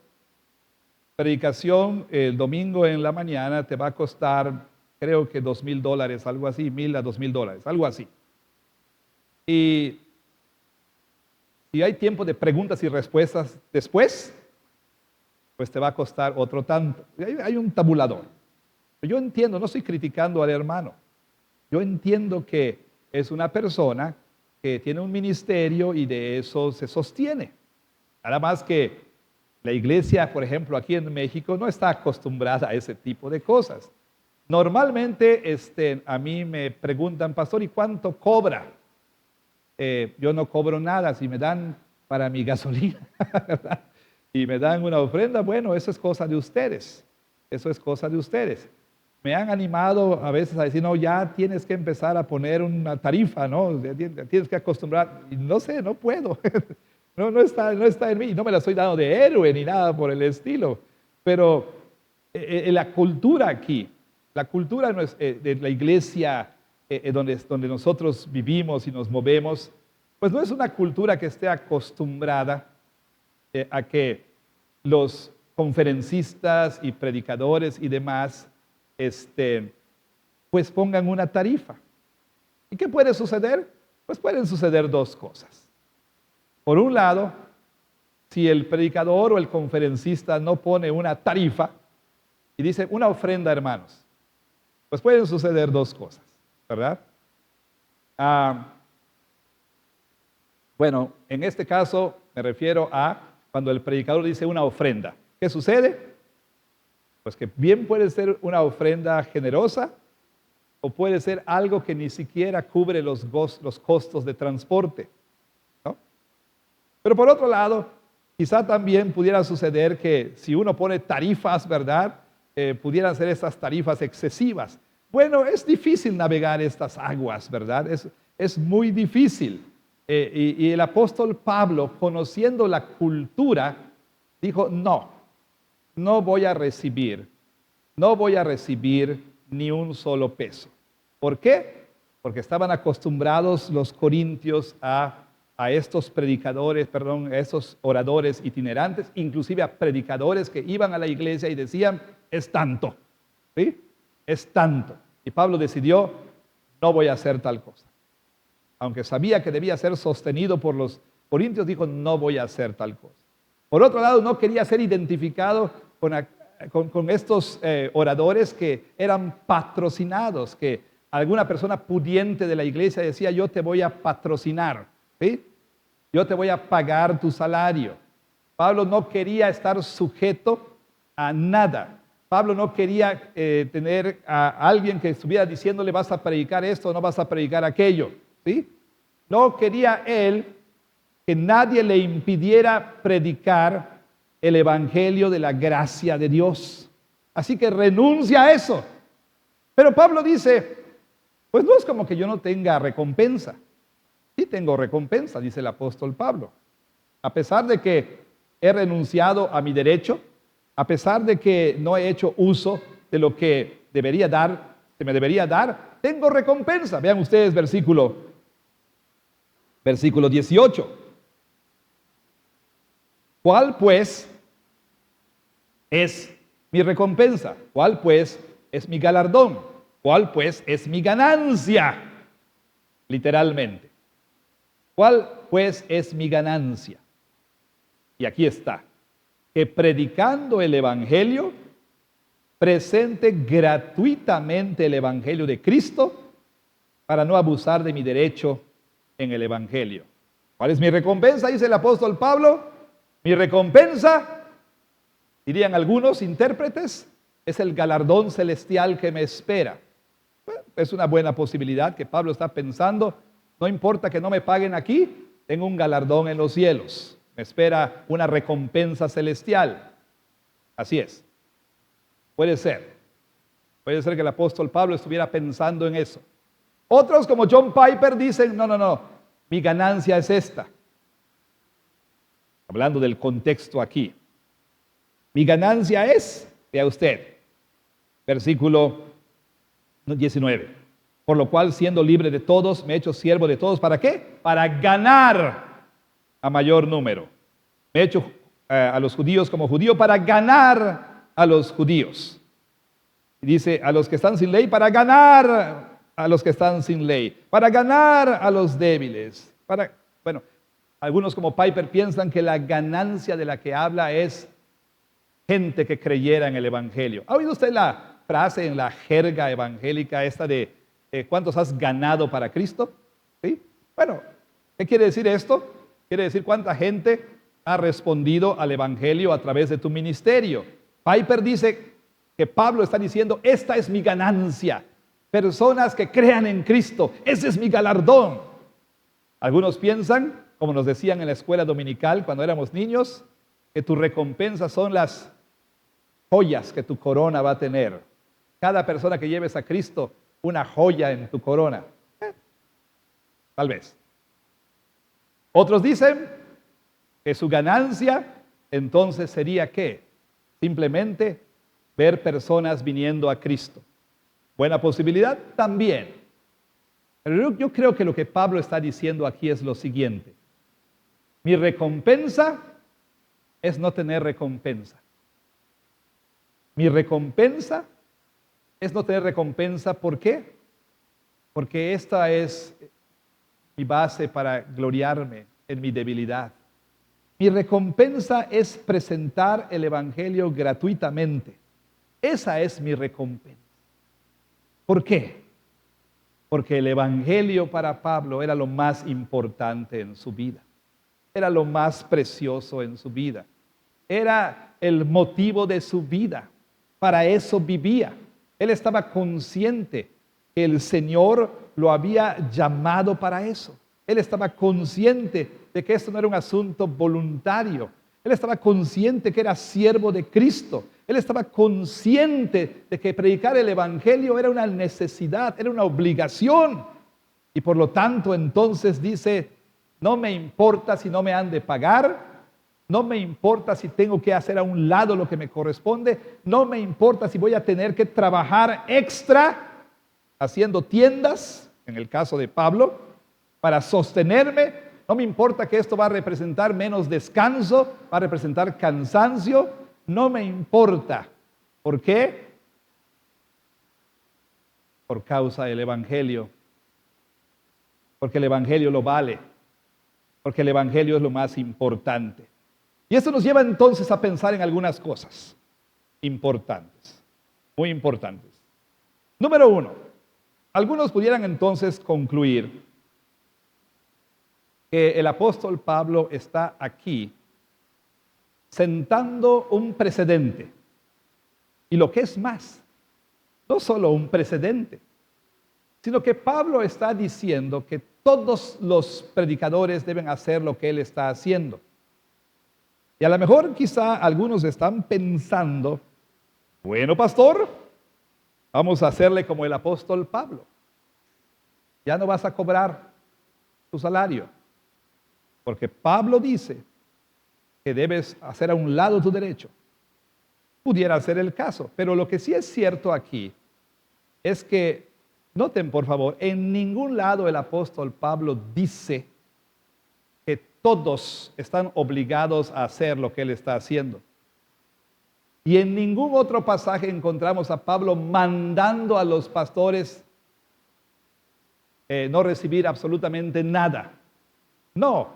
Predicación el domingo en la mañana te va a costar, creo que $2,000, algo así, $1,000 a $2,000, algo así. Y si hay tiempo de preguntas y respuestas después, pues te va a costar otro tanto. Hay un tabulador. Yo entiendo, no estoy criticando al hermano. Yo entiendo que es una persona que tiene un ministerio y de eso se sostiene. Nada más que la iglesia, por ejemplo, aquí en México, no está acostumbrada a ese tipo de cosas. Normalmente a mí me preguntan, pastor, ¿y cuánto cobra? Yo no cobro nada, si me dan para mi gasolina, ¿verdad? Y me dan una ofrenda, bueno, eso es cosa de ustedes. Eso es cosa de ustedes. Me han animado a veces a decir, no, ya tienes que empezar a poner una tarifa, ¿no? Tienes que acostumbrar. Y no sé, no puedo. No está en mí. No me la estoy dando de héroe ni nada por el estilo. Pero la cultura aquí, la cultura de la iglesia donde nosotros vivimos y nos movemos, pues no es una cultura que esté acostumbrada a que los conferencistas y predicadores y demás pues pongan una tarifa. ¿Y qué puede suceder? Pues pueden suceder dos cosas. Por un lado, si el predicador o el conferencista no pone una tarifa y dice una ofrenda, hermanos, pues pueden suceder dos cosas, ¿verdad? Bueno, en este caso me refiero a cuando el predicador dice una ofrenda. ¿Qué sucede? Pues que bien puede ser una ofrenda generosa o puede ser algo que ni siquiera cubre los costos de transporte, ¿no? Pero por otro lado, quizá también pudiera suceder que si uno pone tarifas, ¿verdad? Pudieran ser estas tarifas excesivas. Bueno, es difícil navegar estas aguas, ¿verdad? Es muy difícil. Y el apóstol Pablo, conociendo la cultura, dijo, no voy a recibir ni un solo peso. ¿Por qué? Porque estaban acostumbrados los corintios a estos predicadores, a estos oradores itinerantes, inclusive a predicadores que iban a la iglesia y decían, es tanto, ¿sí? Es tanto. Y Pablo decidió, no voy a hacer tal cosa. Aunque sabía que debía ser sostenido por los corintios, dijo, no voy a hacer tal cosa. Por otro lado, no quería ser identificado con estos oradores que eran patrocinados, que alguna persona pudiente de la iglesia decía, yo te voy a patrocinar, ¿sí? Yo te voy a pagar tu salario. Pablo no quería estar sujeto a nada Pablo no quería tener a alguien que estuviera diciéndole vas a predicar esto o no vas a predicar aquello, ¿sí? No quería él que nadie le impidiera predicar el evangelio de la gracia de Dios. Así que renuncia a eso. Pero Pablo dice, pues no es como que yo no tenga recompensa. Sí tengo recompensa, dice el apóstol Pablo. A pesar de que he renunciado a mi derecho, a pesar de que no he hecho uso de lo que debería dar, se me debería dar, tengo recompensa. Vean ustedes versículo 18. ¿Cuál pues es mi recompensa? ¿Cuál pues es mi galardón? ¿Cuál pues es mi ganancia? Literalmente. ¿Cuál pues es mi ganancia? Y aquí está. Que predicando el evangelio, presente gratuitamente el evangelio de Cristo para no abusar de mi derecho en el evangelio. ¿Cuál es mi recompensa? Dice el apóstol Pablo. Mi recompensa, dirían algunos intérpretes, es el galardón celestial que me espera. Bueno, es una buena posibilidad que Pablo está pensando. No importa que no me paguen aquí, tengo un galardón en los cielos. Me espera una recompensa celestial. Así es. Puede ser. Puede ser que el apóstol Pablo estuviera pensando en eso. Otros como John Piper dicen, no, mi ganancia es esta. Hablando del contexto aquí. Mi ganancia es, vea usted, versículo 19. Por lo cual, siendo libre de todos, me he hecho siervo de todos. ¿Para qué? Para ganar a mayor número. Me he hecho a los judíos como judío para ganar a los judíos. Y dice, a los que están sin ley, para ganar a los que están sin ley. Para ganar a los débiles. Bueno, algunos como Piper piensan que la ganancia de la que habla es gente que creyera en el evangelio. ¿Ha oído usted la frase en la jerga evangélica esta de ¿cuántos has ganado para Cristo? ¿Sí? Bueno, ¿qué quiere decir esto? Quiere decir cuánta gente ha respondido al evangelio a través de tu ministerio. Piper dice que Pablo está diciendo, esta es mi ganancia. Personas que crean en Cristo, ese es mi galardón. Algunos piensan, como nos decían en la escuela dominical cuando éramos niños, que tu recompensa son las joyas que tu corona va a tener. Cada persona que lleves a Cristo, una joya en tu corona. Tal vez. Otros dicen que su ganancia entonces sería ¿qué? Simplemente ver personas viniendo a Cristo. ¿Buena posibilidad? También. Pero yo creo que lo que Pablo está diciendo aquí es lo siguiente. Mi recompensa es no tener recompensa. Mi recompensa es no tener recompensa. ¿Por qué? Porque esta es mi base para gloriarme en mi debilidad. Mi recompensa es presentar el evangelio gratuitamente. Esa es mi recompensa. ¿Por qué? Porque el evangelio para Pablo era lo más importante en su vida. Era lo más precioso en su vida. Era el motivo de su vida. Para eso vivía. Él estaba consciente que el Señor lo había llamado para eso. Él estaba consciente de que esto no era un asunto voluntario. Él estaba consciente que era siervo de Cristo. Él estaba consciente de que predicar el evangelio era una necesidad, era una obligación. Y por lo tanto entonces dice, no me importa si no me han de pagar, no me importa si tengo que hacer a un lado lo que me corresponde, no me importa si voy a tener que trabajar extra haciendo tiendas, en el caso de Pablo, para sostenerme. No me importa que esto va a representar menos descanso, va a representar cansancio, no me importa. ¿Por qué? Por causa del evangelio. Porque el evangelio lo vale. Porque el evangelio es lo más importante. Y esto nos lleva entonces a pensar en algunas cosas importantes, muy importantes. Número uno, algunos pudieran entonces concluir que el apóstol Pablo está aquí sentando un precedente. Y lo que es más, no solo un precedente, sino que Pablo está diciendo que todos los predicadores deben hacer lo que él está haciendo. Y a lo mejor quizá algunos están pensando, bueno, pastor, vamos a hacerle como el apóstol Pablo. Ya no vas a cobrar tu salario, porque Pablo dice que debes hacer a un lado tu derecho. Pudiera ser el caso, pero lo que sí es cierto aquí es que, noten por favor, en ningún lado el apóstol Pablo dice que todos están obligados a hacer lo que él está haciendo. Y en ningún otro pasaje encontramos a Pablo mandando a los pastores no recibir absolutamente nada. No,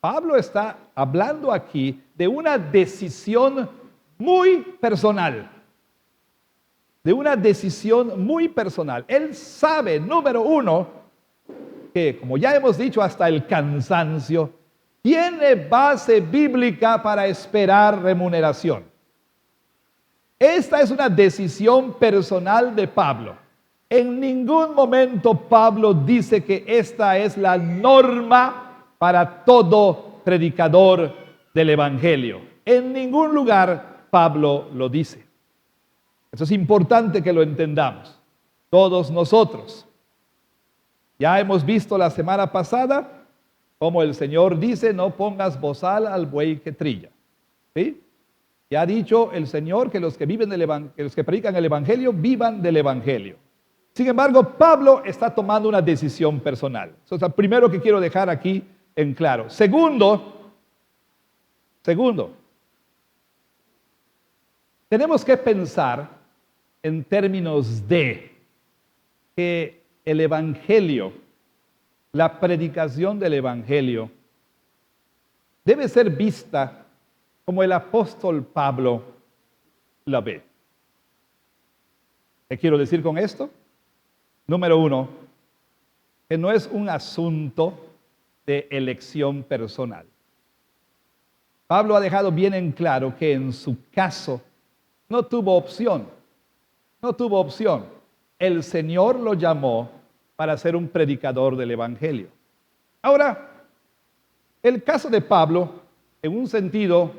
Pablo está hablando aquí de una decisión muy personal. De una decisión muy personal. Él sabe, número uno, que como ya hemos dicho hasta el cansancio, tiene base bíblica para esperar remuneración. Esta es una decisión personal de Pablo. En ningún momento Pablo dice que esta es la norma para todo predicador del evangelio. En ningún lugar Pablo lo dice. Eso es importante que lo entendamos, todos nosotros. Ya hemos visto la semana pasada como el Señor dice, no pongas bozal al buey que trilla. ¿Sí? Ya ha dicho el Señor que los que viven que los que predican el evangelio vivan del evangelio. Sin embargo, Pablo está tomando una decisión personal. Eso es lo primero que quiero dejar aquí en claro. Segundo, tenemos que pensar en términos de que el evangelio, la predicación del evangelio, debe ser vista como el apóstol Pablo la ve. ¿Qué quiero decir con esto? Número uno, que no es un asunto de elección personal. Pablo ha dejado bien en claro que en su caso no tuvo opción. No tuvo opción. El Señor lo llamó para ser un predicador del evangelio. Ahora, el caso de Pablo, en un sentido,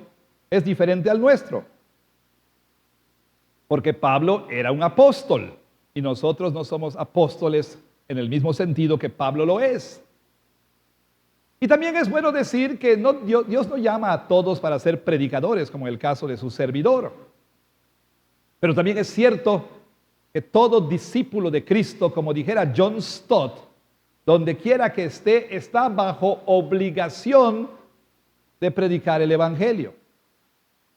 es diferente al nuestro. Porque Pablo era un apóstol y nosotros no somos apóstoles en el mismo sentido que Pablo lo es. Y también es bueno decir que Dios no llama a todos para ser predicadores, como en el caso de su servidor. Pero también es cierto que todo discípulo de Cristo, como dijera John Stott, donde quiera que esté, está bajo obligación de predicar el evangelio.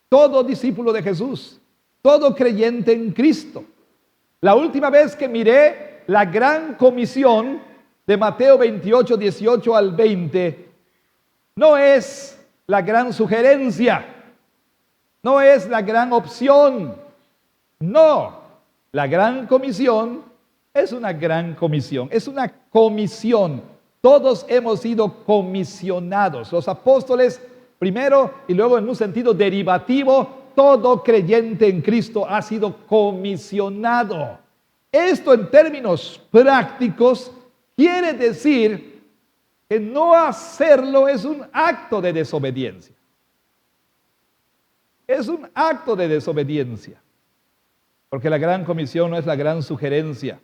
Todo discípulo de Jesús, todo creyente en Cristo. La última vez que miré la gran comisión de Mateo 28, 18 al 20, no es la gran sugerencia, no es la gran opción, no, la gran comisión es una gran comisión, es una comisión. Todos hemos sido comisionados, los apóstoles primero y luego en un sentido derivativo, todo creyente en Cristo ha sido comisionado. Esto en términos prácticos quiere decir que no hacerlo es un acto de desobediencia. Es un acto de desobediencia. Porque la gran comisión no es la gran sugerencia.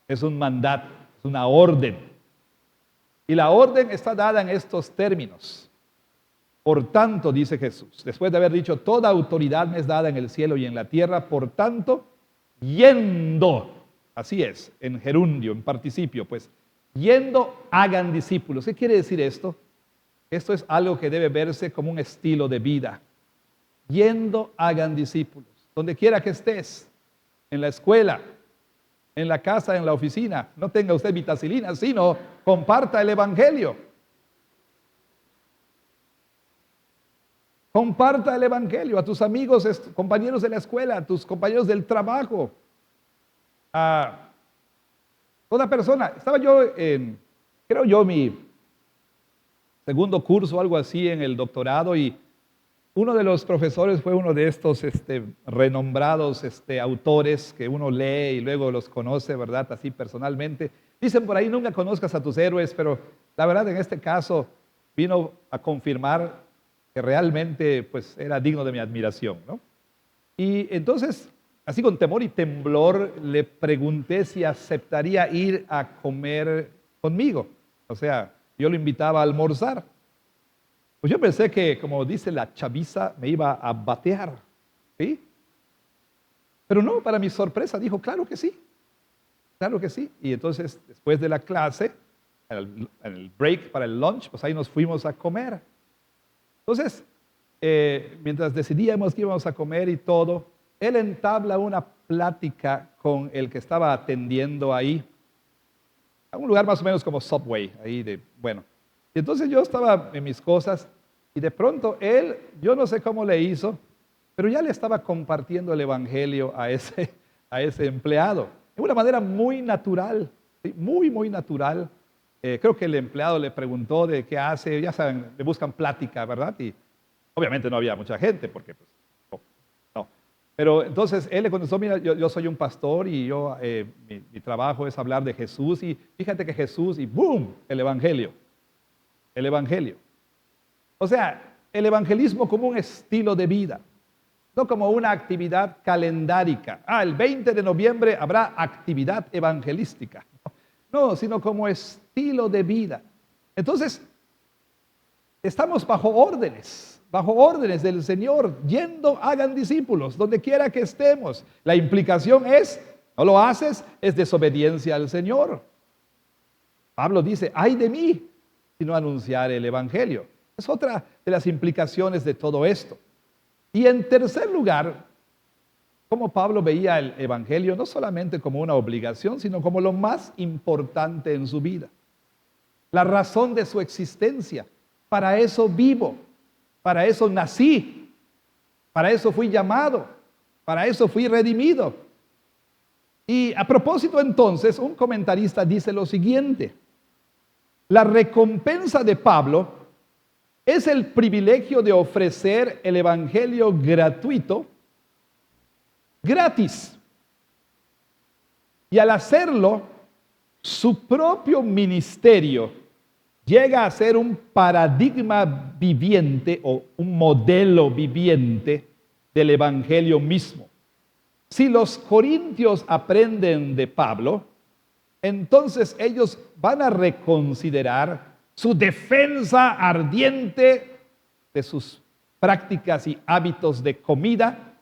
Es un mandato, es una orden. Y la orden está dada en estos términos. Por tanto, dice Jesús, después de haber dicho, toda autoridad me es dada en el cielo y en la tierra, por tanto, yendo, así es, en gerundio, en participio, pues, yendo, hagan discípulos. ¿Qué quiere decir esto? Esto es algo que debe verse como un estilo de vida. Yendo, hagan discípulos. Donde quiera que estés, en la escuela, en la casa, en la oficina, no tenga usted vitacilina, sino comparta el evangelio. Comparta el evangelio a tus amigos, compañeros de la escuela, a tus compañeros del trabajo. A toda persona. Estaba yo mi segundo curso, algo así, en el doctorado, y uno de los profesores fue uno de estos renombrados autores que uno lee y luego los conoce, ¿verdad? Así personalmente. Dicen por ahí, nunca conozcas a tus héroes, pero la verdad en este caso vino a confirmar que realmente pues era digno de mi admiración, ¿no? Y entonces, así con temor y temblor, le pregunté si aceptaría ir a comer conmigo. O sea, yo lo invitaba a almorzar. Pues yo pensé que, como dice la chaviza, me iba a batear, ¿sí? Pero no, para mi sorpresa, dijo, claro que sí, claro que sí. Y entonces, después de la clase, en el break para el lunch, pues ahí nos fuimos a comer. Entonces, mientras decidíamos que íbamos a comer y todo, él entabla una plática con el que estaba atendiendo ahí, a un lugar más o menos como Subway, ahí de, bueno. Y entonces yo estaba en mis cosas y de pronto él, yo no sé cómo le hizo, pero ya le estaba compartiendo el evangelio a ese empleado, de una manera muy natural, ¿sí? Muy, muy natural. Creo que el empleado le preguntó de qué hace, ya saben, le buscan plática, ¿verdad? Y obviamente no había mucha gente porque pues, no. Pero entonces él le contestó, mira, yo soy un pastor y mi trabajo es hablar de Jesús y fíjate que Jesús y ¡boom! El evangelio. El evangelio. O sea, el evangelismo como un estilo de vida, no como una actividad calendárica. El 20 de noviembre habrá actividad evangelística. No, sino como estilo de vida. Entonces, estamos bajo órdenes del Señor, yendo, hagan discípulos, donde quiera que estemos. La implicación es, no lo haces, es desobediencia al Señor. Pablo dice, ay de mí, si no anunciar el Evangelio. Es otra de las implicaciones de todo esto. Y en tercer lugar, como Pablo veía el Evangelio no solamente como una obligación, sino como lo más importante en su vida. La razón de su existencia. Para eso vivo, para eso nací, para eso fui llamado, para eso fui redimido. Y a propósito entonces, un comentarista dice lo siguiente: la recompensa de Pablo es el privilegio de ofrecer el evangelio gratuito, gratis. Y al hacerlo, su propio ministerio llega a ser un paradigma viviente o un modelo viviente del evangelio mismo. Si los corintios aprenden de Pablo, entonces ellos van a reconsiderar su defensa ardiente de sus prácticas y hábitos de comida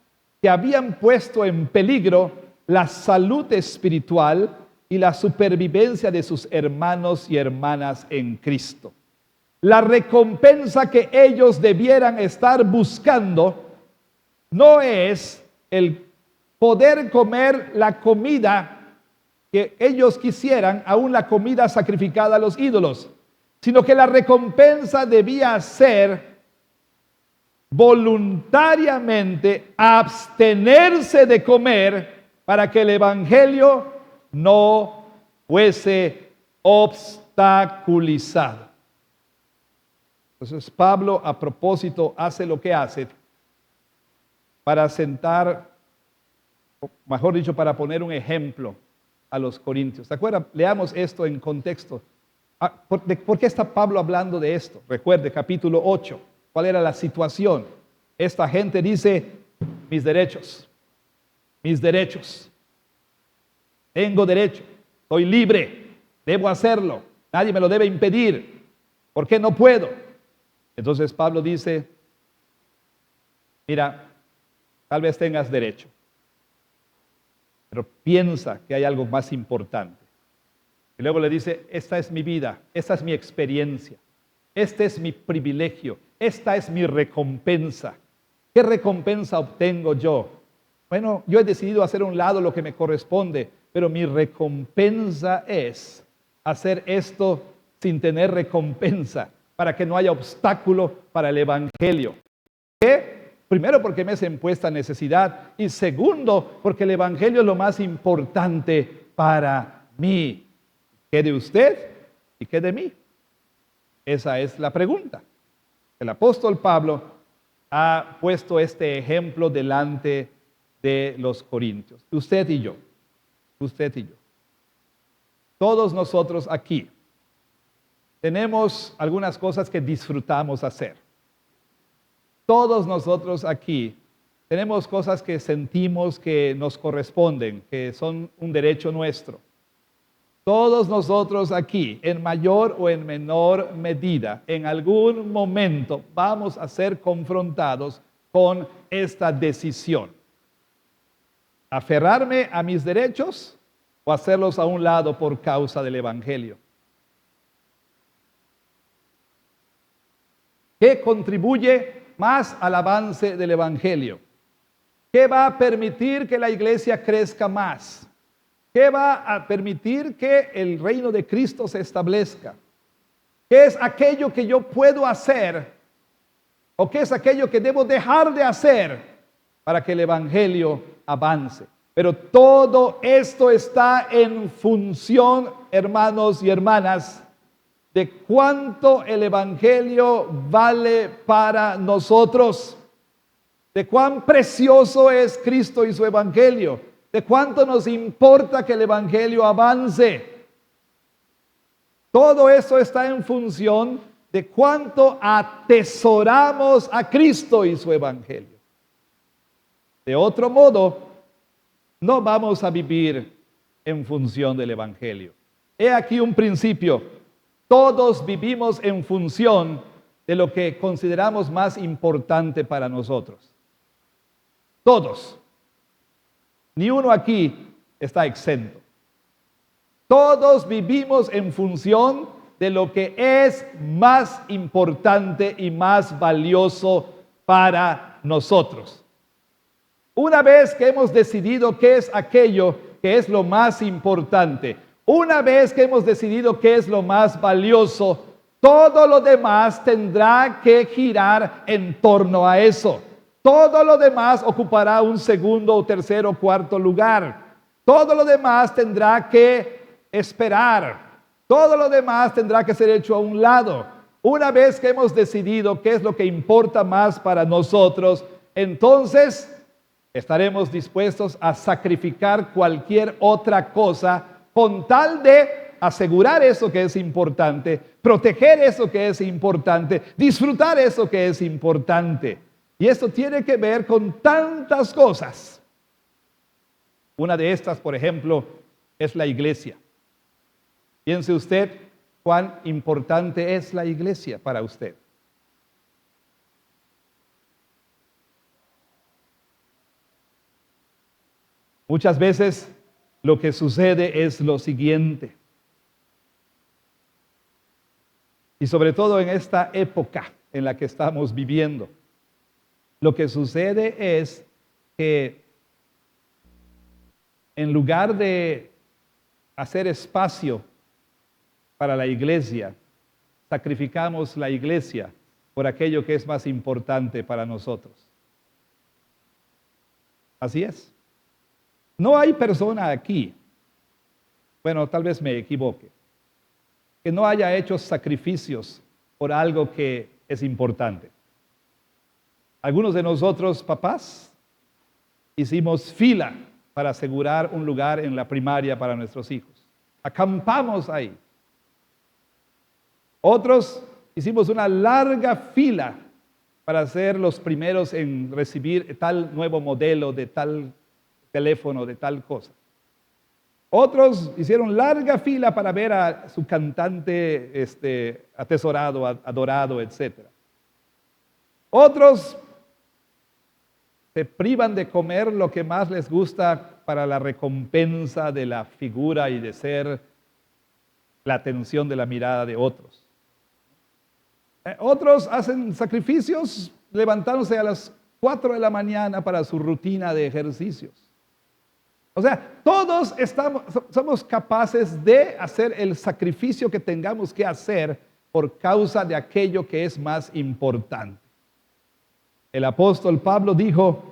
que habían puesto en peligro la salud espiritual y la supervivencia de sus hermanos y hermanas en Cristo. La recompensa que ellos debieran estar buscando no es el poder comer la comida que ellos quisieran, aún la comida sacrificada a los ídolos, sino que la recompensa debía ser voluntariamente abstenerse de comer para que el evangelio no fuese obstaculizado. Entonces Pablo, a propósito, hace lo que hace para sentar, o mejor dicho, para poner un ejemplo a los corintios. ¿Se acuerdan? Leamos esto en contexto. ¿Por qué está Pablo hablando de esto? Recuerde, capítulo 8. ¿Cuál era la situación? Esta gente dice, mis derechos. Tengo derecho, soy libre, debo hacerlo, nadie me lo debe impedir. ¿Por qué no puedo? Entonces Pablo dice, mira, tal vez tengas derecho, pero piensa que hay algo más importante. Y luego le dice, esta es mi vida, esta es mi experiencia, este es mi privilegio, esta es mi recompensa. ¿Qué recompensa obtengo yo? Bueno, yo he decidido hacer a un lado lo que me corresponde, pero mi recompensa es hacer esto sin tener recompensa, para que no haya obstáculo para el evangelio. ¿Qué? Primero, porque me es impuesta necesidad, y segundo, porque el evangelio es lo más importante para mí. ¿Qué de usted y qué de mí? Esa es la pregunta. El apóstol Pablo ha puesto este ejemplo delante de los corintios. Usted y yo. Todos nosotros aquí tenemos algunas cosas que disfrutamos hacer. Todos nosotros aquí tenemos cosas que sentimos que nos corresponden, que son un derecho nuestro. Todos nosotros aquí, en mayor o en menor medida, en algún momento vamos a ser confrontados con esta decisión. ¿Aferrarme a mis derechos o hacerlos a un lado por causa del Evangelio? ¿Qué contribuye más al avance del Evangelio? ¿Qué va a permitir que la iglesia crezca más? ¿Qué va a permitir que el reino de Cristo se establezca? ¿Qué es aquello que yo puedo hacer? ¿O qué es aquello que debo dejar de hacer para que el Evangelio avance? Pero todo esto está en función, hermanos y hermanas, de cuánto el Evangelio vale para nosotros, de cuán precioso es Cristo y su Evangelio, de cuánto nos importa que el Evangelio avance. Todo eso está en función de cuánto atesoramos a Cristo y su Evangelio. De otro modo, no vamos a vivir en función del Evangelio. He aquí un principio. Todos vivimos en función de lo que consideramos más importante para nosotros. Todos. Ni uno aquí está exento. Todos vivimos en función de lo que es más importante y más valioso para nosotros. Una vez que hemos decidido qué es aquello que es lo más importante, una vez que hemos decidido qué es lo más valioso, todo lo demás tendrá que girar en torno a eso. Todo lo demás ocupará un segundo, tercero, cuarto lugar. Todo lo demás tendrá que esperar. Todo lo demás tendrá que ser hecho a un lado. Una vez que hemos decidido qué es lo que importa más para nosotros, entonces estaremos dispuestos a sacrificar cualquier otra cosa con tal de asegurar eso que es importante, proteger eso que es importante, disfrutar eso que es importante. Y esto tiene que ver con tantas cosas. Una de estas, por ejemplo, es la iglesia. Piense usted cuán importante es la iglesia para usted. Muchas veces lo que sucede es lo siguiente. Y sobre todo en esta época en la que estamos viviendo, lo que sucede es que en lugar de hacer espacio para la iglesia, sacrificamos la iglesia por aquello que es más importante para nosotros. Así es. No hay persona aquí, bueno, tal vez me equivoque, que no haya hecho sacrificios por algo que es importante. Algunos de nosotros, papás, hicimos fila para asegurar un lugar en la primaria para nuestros hijos. Acampamos ahí. Otros hicimos una larga fila para ser los primeros en recibir tal nuevo modelo de tal teléfono, de tal cosa. Otros hicieron larga fila para ver a su cantante atesorado, adorado, etc. Otros se privan de comer lo que más les gusta para la recompensa de la figura y de ser la atención de la mirada de otros. Otros hacen sacrificios levantándose a las 4 de la mañana para su rutina de ejercicios. O sea, todos somos capaces de hacer el sacrificio que tengamos que hacer por causa de aquello que es más importante. El apóstol Pablo dijo,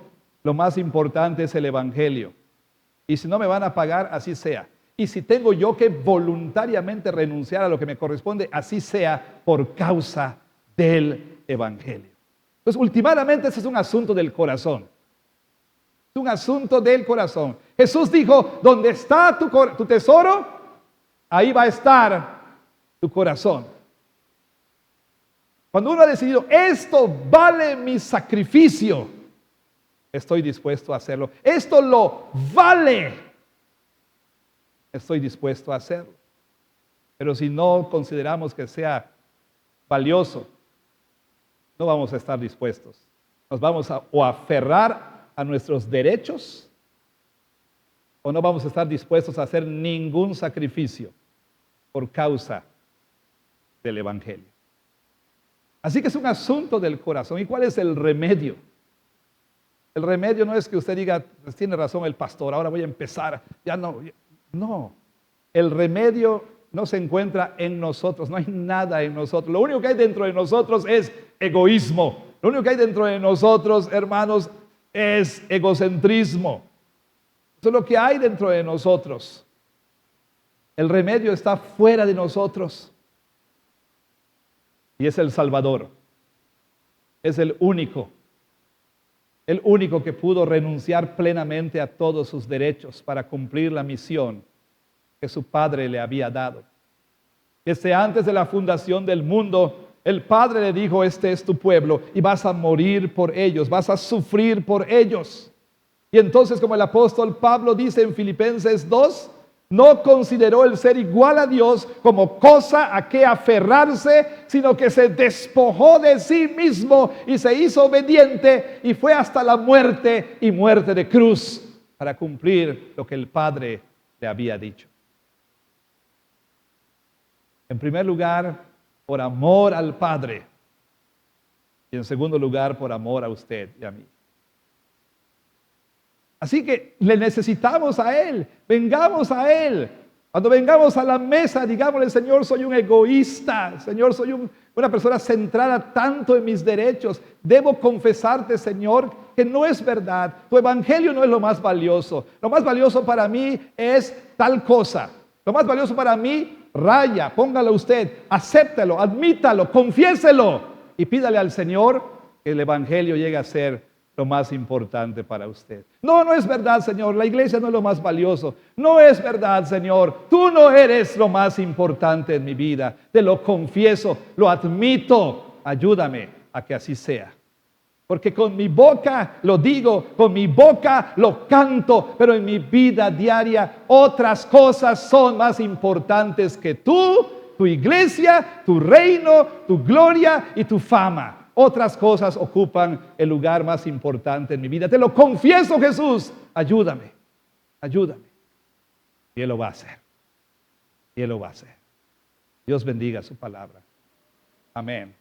lo más importante es el Evangelio. Y si no me van a pagar, así sea. Y si tengo yo que voluntariamente renunciar a lo que me corresponde, así sea por causa del Evangelio. Entonces, últimamente, ese es un asunto del corazón. Es un asunto del corazón. Jesús dijo, donde está tu tesoro, ahí va a estar tu corazón. Cuando uno ha decidido, esto vale mi sacrificio, estoy dispuesto a hacerlo. Esto lo vale, estoy dispuesto a hacerlo. Pero si no consideramos que sea valioso, no vamos a estar dispuestos. Nos vamos a aferrar a nuestros derechos o no vamos a estar dispuestos a hacer ningún sacrificio por causa del Evangelio. Así que es un asunto del corazón. ¿Y cuál es el remedio? El remedio no es que usted diga, pues tiene razón el pastor, ahora voy a empezar. Ya no. No. El remedio no se encuentra en nosotros, no hay nada en nosotros. Lo único que hay dentro de nosotros es egoísmo. Lo único que hay dentro de nosotros, hermanos, es egocentrismo. Eso es lo que hay dentro de nosotros. El remedio está fuera de nosotros. Y es el Salvador. Es el único que pudo renunciar plenamente a todos sus derechos para cumplir la misión que su Padre le había dado. Desde antes de la fundación del mundo, el Padre le dijo, este es tu pueblo y vas a morir por ellos, vas a sufrir por ellos. Y entonces, como el apóstol Pablo dice en Filipenses 2, no consideró el ser igual a Dios como cosa a que aferrarse, sino que se despojó de sí mismo y se hizo obediente y fue hasta la muerte y muerte de cruz para cumplir lo que el Padre le había dicho. En primer lugar, por amor al Padre. Y en segundo lugar, por amor a usted y a mí. Así que le necesitamos a Él. Vengamos a Él. Cuando vengamos a la mesa, digámosle, Señor, soy un egoísta. Señor, soy una persona centrada tanto en mis derechos. Debo confesarte, Señor, que no es verdad. Tu evangelio no es lo más valioso. Lo más valioso para mí es tal cosa. Lo más valioso para mí, raya, póngalo usted, acéptalo, admítalo, confiéselo y pídale al Señor que el evangelio llegue a ser lo más importante para usted. No, no es verdad, Señor, la iglesia no es lo más valioso. No es verdad, Señor, tú no eres lo más importante en mi vida. Te lo confieso, lo admito. Ayúdame a que así sea. Porque con mi boca lo digo, con mi boca lo canto, pero en mi vida diaria otras cosas son más importantes que tú, tu iglesia, tu reino, tu gloria y tu fama. Otras cosas ocupan el lugar más importante en mi vida. Te lo confieso, Jesús. Ayúdame, ayúdame. Y Él lo va a hacer. Y Él lo va a hacer. Dios bendiga su palabra. Amén.